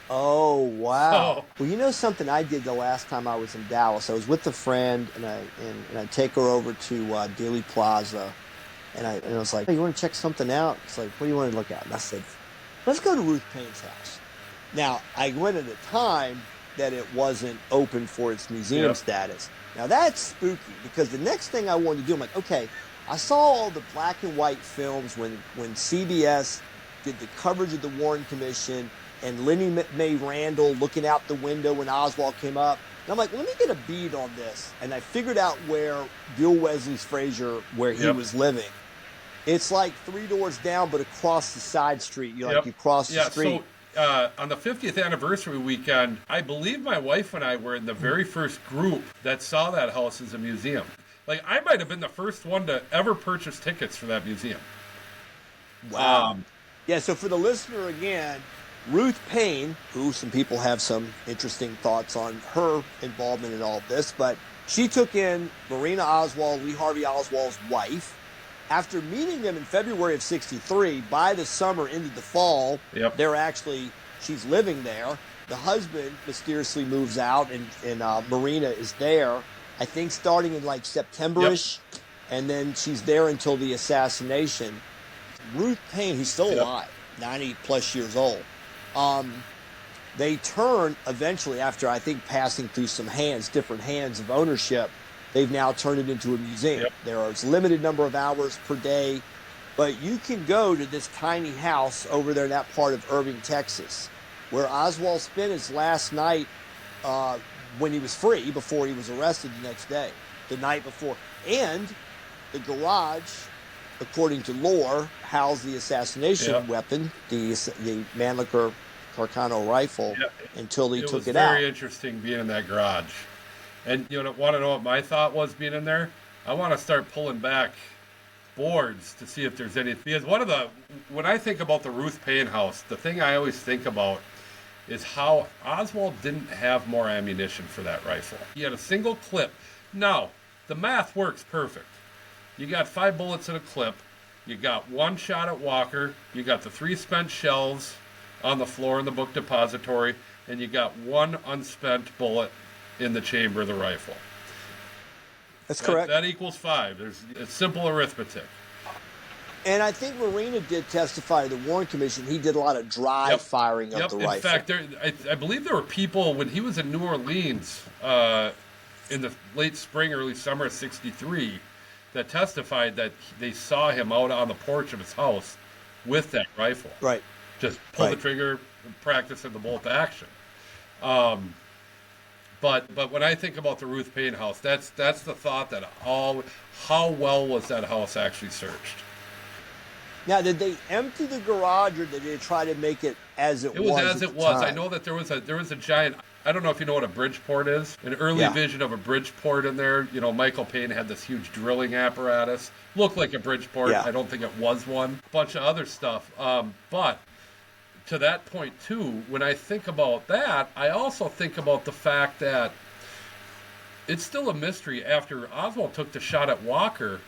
Oh, wow. So, Well, you know something I did the last time I was in Dallas? I was with a friend, and I take her over to Dealey Plaza, and I was like, hey, you want to check something out? It's like, what do you want to look at? And I said, let's go to Ruth Paine's house. Now, I went at a time that it wasn't open for its museum status. Now, that's spooky, because the next thing I wanted to do, I'm like, okay, I saw all the black and white films when CBS did the coverage of the Warren Commission and Lenny Mae Randall looking out the window when Oswald came up. And I'm like, let me get a bead on this. And I figured out where Bill Wesley's Frazier, where he was living. It's like 3 doors down, but across the side street. You cross the street. So on the 50th anniversary weekend, I believe my wife and I were in the very first group that saw that house as a museum. Like, I might have been the first one to ever purchase tickets for that museum. Wow. Yeah, so for the listener again, Ruth Paine, who some people have some interesting thoughts on her involvement in all of this, but she took in Marina Oswald, Lee Harvey Oswald's wife. After meeting them in February of 1963, by the summer into the fall, she's living there. The husband mysteriously moves out, and Marina is there, I think starting in like September-ish, and then she's there until the assassination. Ruth Paine, who's still alive, 90-plus years old, they turn eventually, after I think passing through some different hands of ownership, they've now turned it into a museum. There's a limited number of hours per day, but you can go to this tiny house over there in that part of Irving, Texas, where Oswald spent his last night when he was free, before he was arrested the next day, the night before. And the garage, according to lore, housed the assassination weapon, the Mannlicher Carcano rifle, until he took it out. It was very interesting being in that garage. And you want to know what my thought was being in there? I want to start pulling back boards to see if there's any. Because when I think about the Ruth Paine house, the thing I always think about is how Oswald didn't have more ammunition for that rifle. He had a single clip. Now, the math works perfect. You got 5 bullets in a clip. You got 1 shot at Walker. You got the 3 spent shells on the floor in the book depository. And you got 1 unspent bullet in the chamber of the rifle. That's correct. That equals 5. It's simple arithmetic. And I think Marina did testify to the Warren Commission. He did a lot of dry firing of the rifle. In fact, I believe there were people, when he was in New Orleans in the late spring, early summer of 1963, that testified that they saw him out on the porch of his house with that rifle. Right. Just pull the trigger, practicing the bolt action. But when I think about the Ruth Paine house, that's the thought that how well was that house actually searched? Now, did they empty the garage, or did they try to make it as it was? It was as it was. I know that there was a giant I don't know if you know what a Bridgeport is. An early vision of a Bridgeport in there. You know, Michael Payne had this huge drilling apparatus. Looked like a Bridgeport. Yeah. I don't think it was one. Bunch of other stuff. But to that point, too, when I think about that, I also think about the fact that it's still a mystery. After Oswald took the shot at Walker,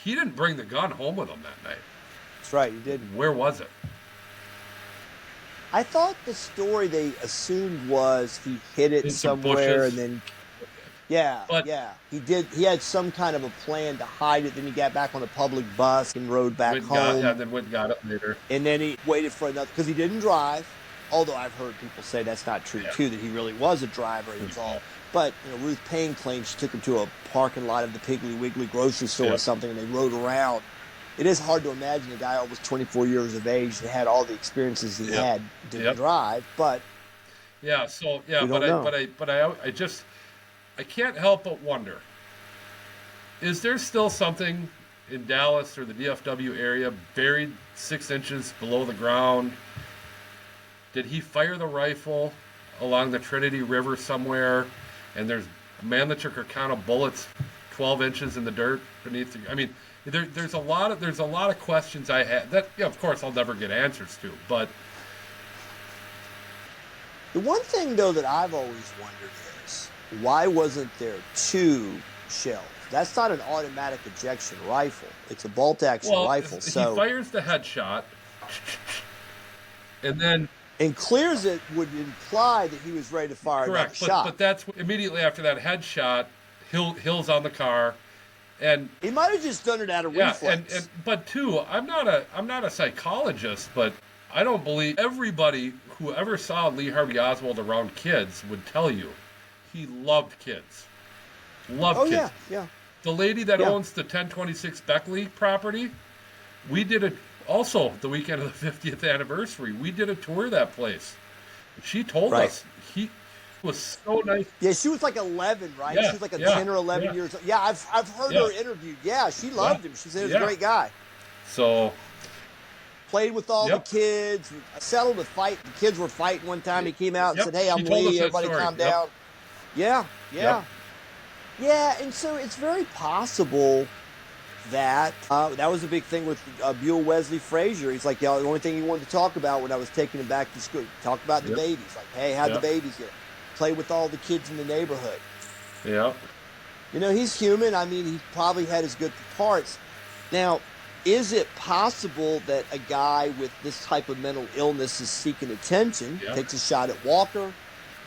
he didn't bring the gun home with him that night. That's right, he didn't. Where was it? I thought the story they assumed was he hid it somewhere and then he did. He had some kind of a plan to hide it. Then he got back on the public bus and rode back home. Then went and got it later. And then he waited for another because he didn't drive. Although I've heard people say that's not true too. That he really was a driver. It was all. But Ruth Paine claims she took him to a parking lot of the Piggly Wiggly grocery store or something, and they rode around. It is hard to imagine a guy almost 24 years of age that had all the experiences he had didn't drive, but I can't help but wonder, is there still something in Dallas or the DFW area buried 6 inches below the ground? Did he fire the rifle along the Trinity River somewhere, and there's a man that took a count of bullets 12 inches in the dirt beneath the, I mean, there's a lot of questions I had that, of course, I'll never get answers to. But the one thing, though, that I've always wondered is why wasn't there 2 shells? That's not an automatic ejection rifle; it's a bolt-action rifle. So he fires the headshot, and clears it would imply that he was ready to fire another shot. But that's immediately after that headshot. Hill's on the car. And he might have just done it out of reflex. But too, I'm not a psychologist, but I don't believe everybody who ever saw Lee Harvey Oswald around kids would tell you he loved kids. Kids. Yeah. The lady that owns the 1026 Beckley property, we did it also the weekend of the 50th anniversary. We did a tour of that place. She told us he was so nice. Yeah, she was like 11, right? Yeah, she was like 10 or 11 years old. Yeah, I've heard her interviewed. Yeah, she loved him. She said he was a great guy. So played with all the kids, settled a fight. The kids were fighting one time. He came out and said, "Hey, I'm Lee. Everybody calm down." Yeah. And so it's very possible that that was a big thing with Buell Wesley Frazier. He's like, the only thing he wanted to talk about when I was taking him back to school, talk about the babies. Like, hey, how'd the babies get? Play with all the kids in the neighborhood. Yeah. He's human. I mean, he probably had his good parts. Now, is it possible that a guy with this type of mental illness is seeking attention, takes a shot at Walker,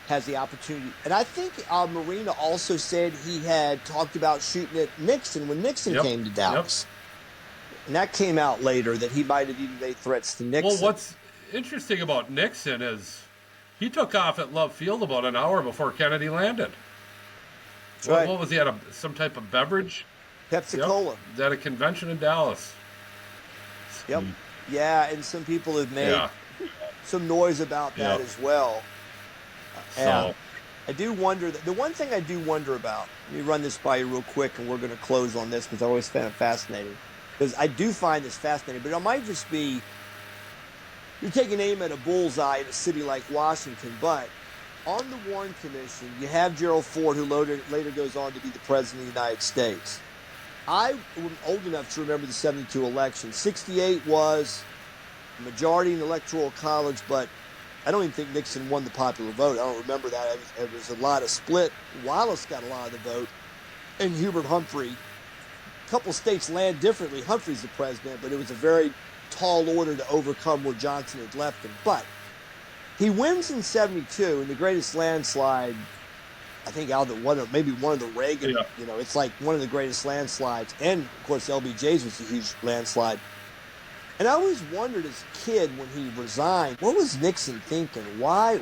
has the opportunity? And I think Marina also said he had talked about shooting at Nixon when Nixon came to Dallas. And that came out later that he might have even made threats to Nixon. Well, what's interesting about Nixon is he took off at Love Field about an hour before Kennedy landed. That's right. What was he at? Some type of beverage? Pepsi-Cola. At a convention in Dallas. Yep. Yeah, and some people have made some noise about that as well. And I do wonder, the one thing I do wonder about, let me run this by you real quick and we're going to close on this because I always found it fascinating. Because I do find this fascinating, but it might just be, you're taking aim at a bullseye in a city like Washington, but on the Warren Commission, you have Gerald Ford, who later goes on to be the President of the United States. I am old enough to remember the 72 election. 68 was a majority in the Electoral College, but I don't even think Nixon won the popular vote. I don't remember that. It was a lot of split. Wallace got a lot of the vote, and Hubert Humphrey. A couple states land differently. Humphrey's the president, but it was a very tall order to overcome where Johnson had left him. But he wins in 72 in the greatest landslide, I think, maybe one of the Reagan, it's like one of the greatest landslides. And, of course, LBJ's was a huge landslide. And I always wondered as a kid when he resigned, what was Nixon thinking? Why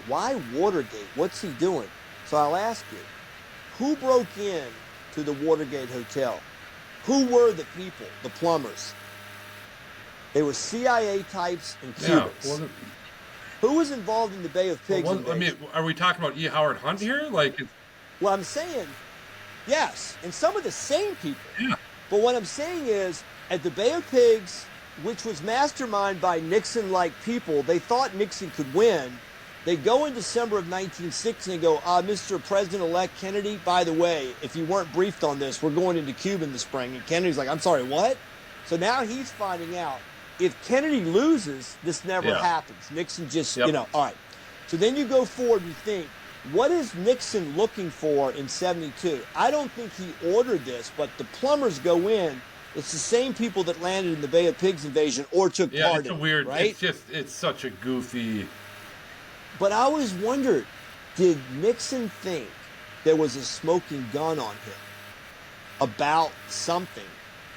Watergate? What's he doing? So I'll ask you, who broke in to the Watergate Hotel? Who were the people, the plumbers? They were CIA types and Cubans. Who was involved in the Bay of Pigs invasion? I mean, are we talking about E. Howard Hunt here? Well, I'm saying, yes, and some of the same people. Yeah. But what I'm saying is, at the Bay of Pigs, which was masterminded by Nixon-like people, they thought Nixon could win, They go in December of 1960 and they go, Mr. President-elect Kennedy, by the way, if you weren't briefed on this, we're going into Cuba in the spring. And Kennedy's like, I'm sorry, what? So now he's finding out if Kennedy loses, this never happens. Nixon just, all right. So then you go forward and you think, what is Nixon looking for in 72? I don't think he ordered this, but the plumbers go in. It's the same people that landed in the Bay of Pigs invasion or took part in it. It's a weird, right? It's such a goofy. But I always wondered, did Nixon think there was a smoking gun on him about something?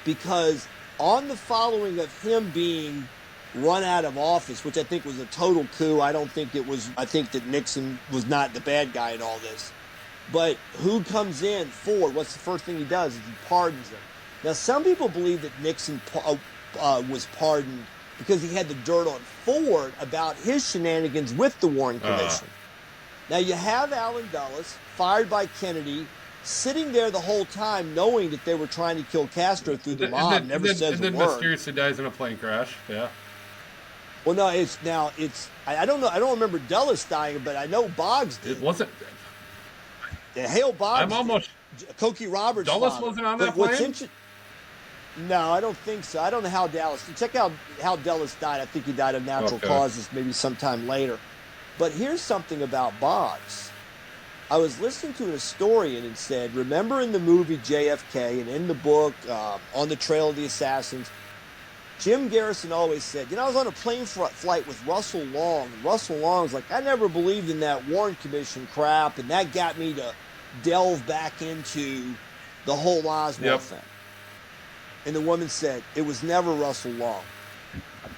Because on the following of him being run out of office, which I think was a total coup, I think that Nixon was not the bad guy in all this. But who comes in? Ford. What's the first thing he does? Is he pardons him. Now, some people believe that Nixon was pardoned because he had the dirt on Ford about his shenanigans with the Warren Commission. Now, you have Allen Dulles, fired by Kennedy, sitting there the whole time knowing that they were trying to kill Castro through the mob, never says a word. And then mysteriously dies in a plane crash, Well, no, I don't know, I don't remember Dulles dying, but I know Boggs did. It wasn't. Hale Boggs I'm almost. Cokie Roberts' Dulles father. wasn't on that plane? No, I don't think so. I don't know how Dulles. Check out how Dulles died. I think he died of natural causes, maybe sometime later. But here's something about Boggs. I was listening to an historian and said, remember in the movie JFK and in the book On the Trail of the Assassins, Jim Garrison always said, I was on a plane flight with Russell Long. And Russell Long was like, I never believed in that Warren Commission crap, and that got me to delve back into the whole Oswald thing. And the woman said, it was never Russell Long.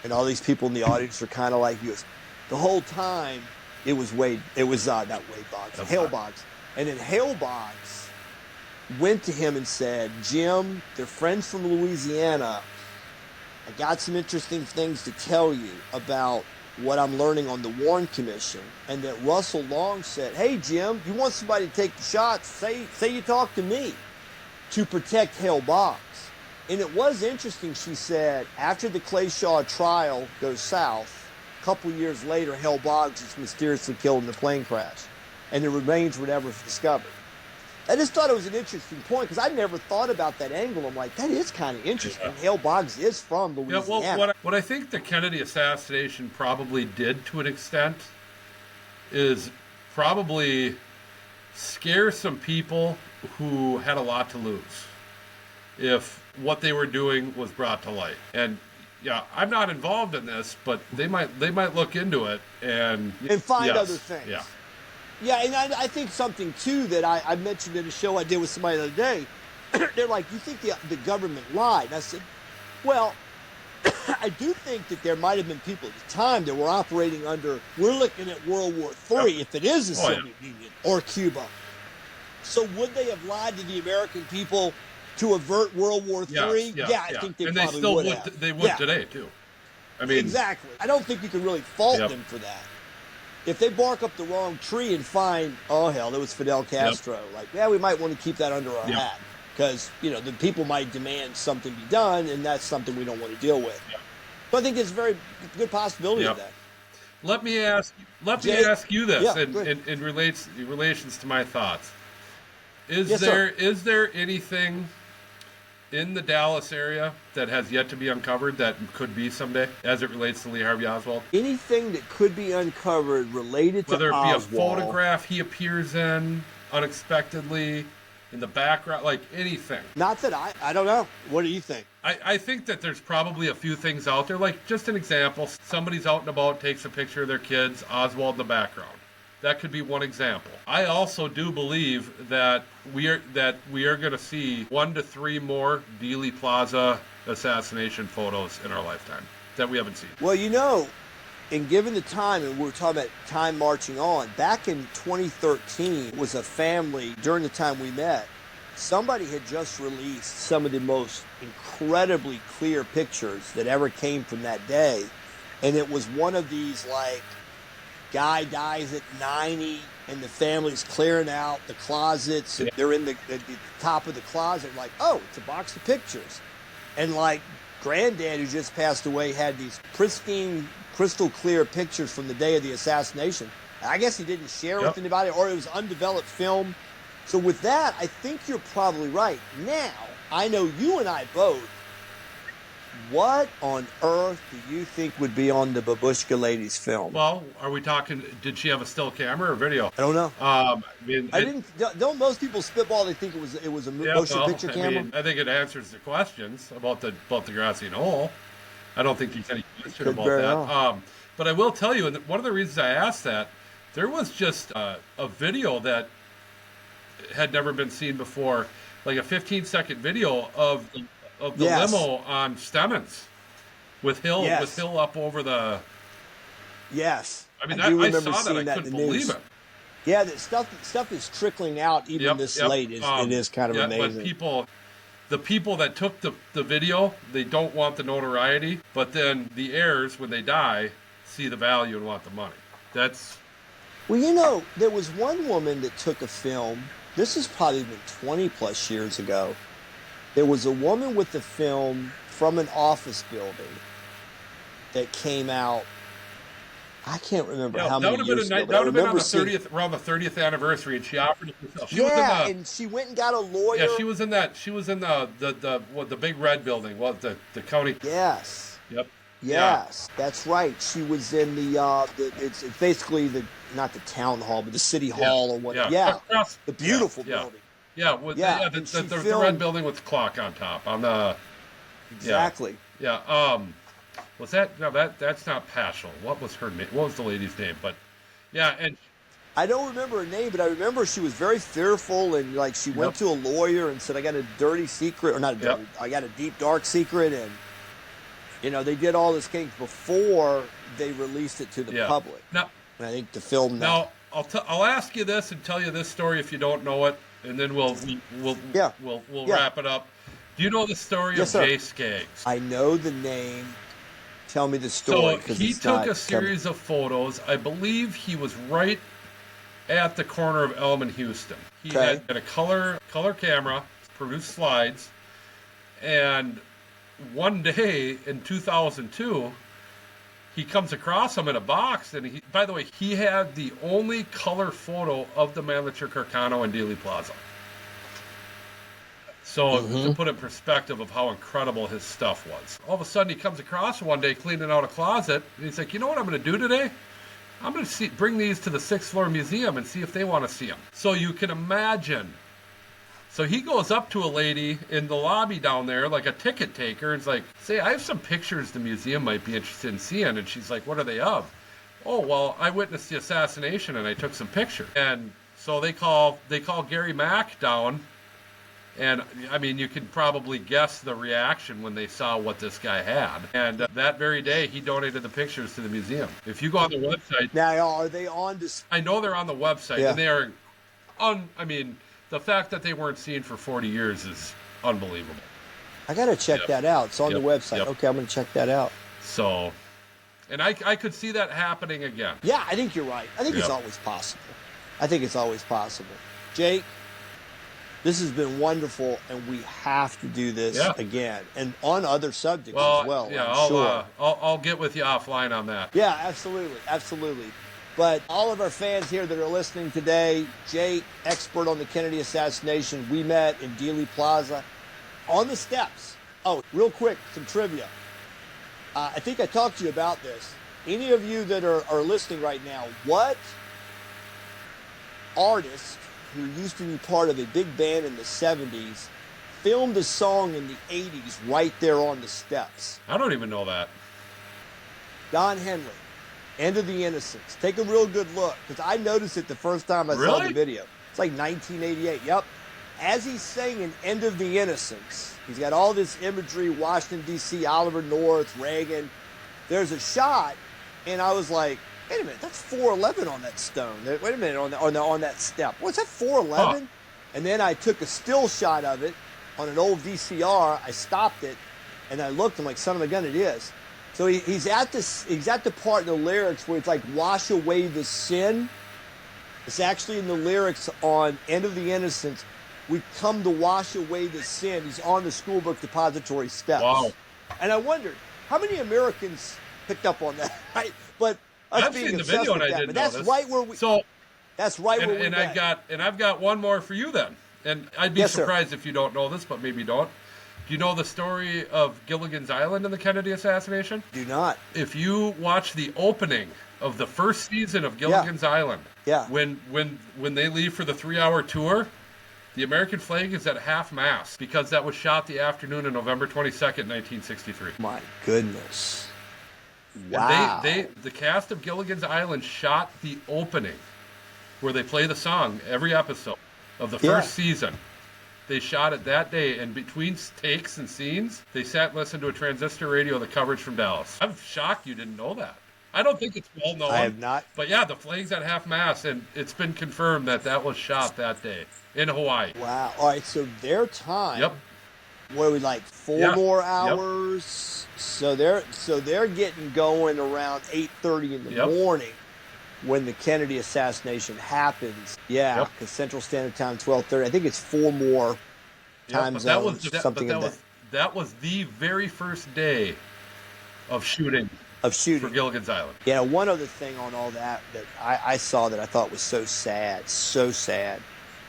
And all these people in the audience are kind of like, the whole time, it was not Wade Boggs, Hale Boggs. And then Hale Boggs went to him and said, Jim, they're friends from Louisiana. I got some interesting things to tell you about what I'm learning on the Warren Commission. And that Russell Long said, hey, Jim, you want somebody to take the shots? Say you talk to me to protect Hale Boggs. And it was interesting, she said, after the Clayshaw trial goes south, a couple years later, Hale Boggs is mysteriously killed in a plane crash. And the remains were never discovered. I just thought it was an interesting point because I never thought about that angle. I'm like, that is kind of interesting. Hale Boggs is from Louisiana. Yeah, well, what I think the Kennedy assassination probably did to an extent is probably scare some people who had a lot to lose if what they were doing was brought to light. And I'm not involved in this, but they might look into it and find other things. Yeah, and I think something, too, that I mentioned in a show I did with somebody the other day, they're like, you think the government lied? And I said, well, I do think that there might have been people at the time that were operating under, we're looking at World War III, if it is the Soviet Union or Cuba. So would they have lied to the American people to avert World War III? I think they probably would have. They would today, too. I mean, exactly. I don't think you can really fault them for that. If they bark up the wrong tree and find, oh, hell, it was Fidel Castro, we might want to keep that under our hat because, the people might demand something be done, and that's something we don't want to deal with. So I think there's a very good possibility of that. Let me ask you this in relations to my thoughts. Is there anything in the Dallas area that has yet to be uncovered that could be someday as it relates to Lee Harvey Oswald? Anything that could be uncovered related to Oswald. Whether it be a photograph he appears in unexpectedly, in the background, like anything. Not that I don't know. What do you think? I think that there's probably a few things out there. Like, just an example, somebody's out and about, takes a picture of their kids, Oswald in the background. That could be one example. I also do believe that we are going to see 1 to 3 more Dealey Plaza assassination photos in our lifetime that we haven't seen. Well, and given the time, and we're talking about time marching on, back in 2013 was a family, during the time we met, somebody had just released some of the most incredibly clear pictures that ever came from that day. And it was one of these, guy dies at 90 and the family's clearing out the closets and they're in the top of the closet it's a box of pictures. And granddad, who just passed away, had these pristine, crystal clear pictures from the day of the assassination. I guess he didn't share Yep. with anybody, or it was undeveloped film. So with that, I think you're probably right. Now, I know you and I both. What on earth do you think would be on the Babushka lady's film? Well, are we talking? Did she have a still camera or video? I don't know. I mean, Don't most people spitball? They think it was a motion picture camera. I think it answers the questions about the grassy knoll. I don't think there's any question Could about very that. well. But I will tell you, and one of the reasons I asked that, there was just a video that had never been seen before, like a 15-second video of the Yes. limo on Stemmons with Hill up over the. Yes. I mean, do I remember saw that. seeing I in couldn't the believe news. it. Yeah, that stuff is trickling out even this late. It is kind of amazing. But the people that took the video, they don't want the notoriety, but then the heirs, when they die, see the value and want the money. That's. Well, there was one woman that took a film. This has probably been 20 plus years ago. There was a woman with a film from an office building that came out. I can't remember how many years ago. That would have been on around the 30th anniversary, and she offered it herself. And she went and got a lawyer. Yeah, she was in that. She was in the big red building. Well, the county. Yes. Yep. Yes, that's right. She was in it's basically not the town hall, but the city hall or whatever. Yeah. The beautiful building. Yeah, the red building with the clock on top. On the exactly. Yeah. Was that no? That's not Paschal. What was her name? What was the lady's name? But yeah, and I don't remember her name, but I remember she was very fearful and like she went to a lawyer and said, "I got a dirty secret, or not a dirty. I got a deep dark secret," and they did all this case before they released it to the public. Now, and I think the film now I'll ask you this and tell you this story if you don't know it, and then we'll wrap it up. Do you know the story of Jay Skaggs? I know the name. Tell me the story. So he took a series of photos. I believe he was right at the corner of Elm and Houston. He had a color camera, produced slides, and one day in 2002, he comes across him in a box, and by the way, he had the only color photo of the Manager Carcano in Dealey Plaza. So to put in perspective of how incredible his stuff was. All of a sudden, he comes across one day cleaning out a closet, and he's like, you know what I'm going to do today? I'm going to bring these to the 6th floor museum and see if they want to see them. So you can imagine. So he goes up to a lady in the lobby down there, like a ticket taker, and is like, say, I have some pictures the museum might be interested in seeing. And she's like, what are they of? Oh, well, I witnessed the assassination and I took some pictures. And so they call Gary Mack down. And, I mean, you can probably guess the reaction when they saw what this guy had. And that very day, he donated the pictures to the museum. If you go on the website... Now, are they on display? I know they're on the website, and they are... I mean, the fact that they weren't seen for 40 years is unbelievable. I got to check that out. It's on the website. Okay, I'm going to check that out. So, and I could see that happening again. Yeah, I think you're right. I think it's always possible. Jake, this has been wonderful, and we have to do this again, and on other subjects as well. Yeah, I'll get with you offline on that. Yeah, absolutely. But all of our fans here that are listening today, Jake, expert on the Kennedy assassination, we met in Dealey Plaza on the steps. Oh, real quick, some trivia. I think I talked to you about this. Any of you that are listening right now, what artist who used to be part of a big band in the 70s filmed a song in the 80s right there on the steps? I don't even know that. Don Henley, End of the Innocents. Take a real good look, because I noticed it the first time I saw the video. It's like 1988. Yep. As he's singing End of the Innocents, he's got all this imagery, Washington, D.C., Oliver North, Reagan. There's a shot, and I was like, wait a minute, that's 411 on that stone. Wait a minute, on that step. What's that, 411? Huh. And then I took a still shot of it on an old VCR. I stopped it, and I looked. I'm like, son of a gun, it is. So he's at the part in the lyrics where it's like, wash away the sin. It's actually in the lyrics on End of the Innocents. We come to wash away the sin. He's on the schoolbook depository steps. Wow. And I wondered, how many Americans picked up on that, right? But I've being seen the obsessed video with and I that, didn't but know that's this. right where we. So That's right where we. and met. I've got one more for you then. And I'd be Yes, sir. surprised if you don't know this, but maybe you don't. Do you know the story of Gilligan's Island and the Kennedy assassination? Do not. If you watch the opening of the first season of Gilligan's Island, when they leave for the 3-hour tour, the American flag is at half mast because that was shot the afternoon of November 22nd, 1963. My goodness. Wow. And the cast of Gilligan's Island shot the opening where they play the song every episode of the first season. They shot it that day, and between takes and scenes, they sat and listened to a transistor radio, the coverage from Dallas. I'm shocked you didn't know that. I don't think it's well known. I have not. But yeah, the flag's at half mast, and it's been confirmed that was shot that day in Hawaii. Wow. All right, so their time. Yep. What are we like 4 more hours? Yep. So they're getting going around 8:30 in the morning when the Kennedy assassination happens. Yeah, because Central Standard Time 12:30. I think it's 4 more time zones. That was the very first day of shooting. For Gilligan's Island. Yeah, one other thing on all that I saw that I thought was so sad,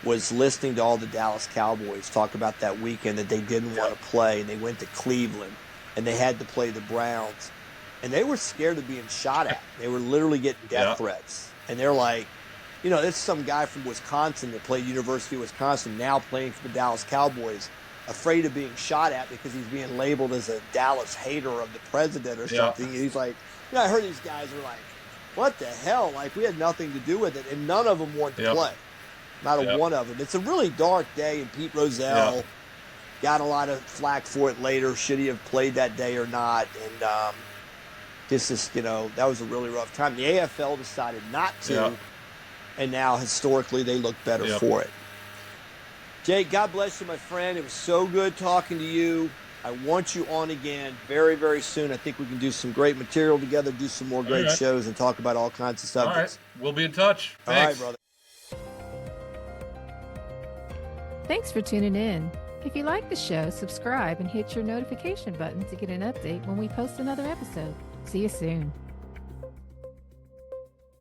was listening to all the Dallas Cowboys talk about that weekend that they didn't want to play, and they went to Cleveland, and they had to play the Browns, and they were scared of being shot at. They were literally getting death threats, and they're like, this is some guy from Wisconsin that played University of Wisconsin, now playing for the Dallas Cowboys, afraid of being shot at because he's being labeled as a Dallas hater of the president or something. And he's like, I heard these guys are like, what the hell? Like, we had nothing to do with it, and none of them want to play. Not a one of them. It's a really dark day, and Pete Rozelle got a lot of flack for it later. Should he have played that day or not? And this is, that was a really rough time. The AFL decided not to, and now historically they look better for it. Jake, God bless you, my friend. It was so good talking to you. I want you on again very, very soon. I think we can do some great material together, do some more great shows, and talk about all kinds of subjects. All right. We'll be in touch. Thanks. All right, brother. Thanks for tuning in. If you like the show, subscribe and hit your notification button to get an update when we post another episode. See you soon.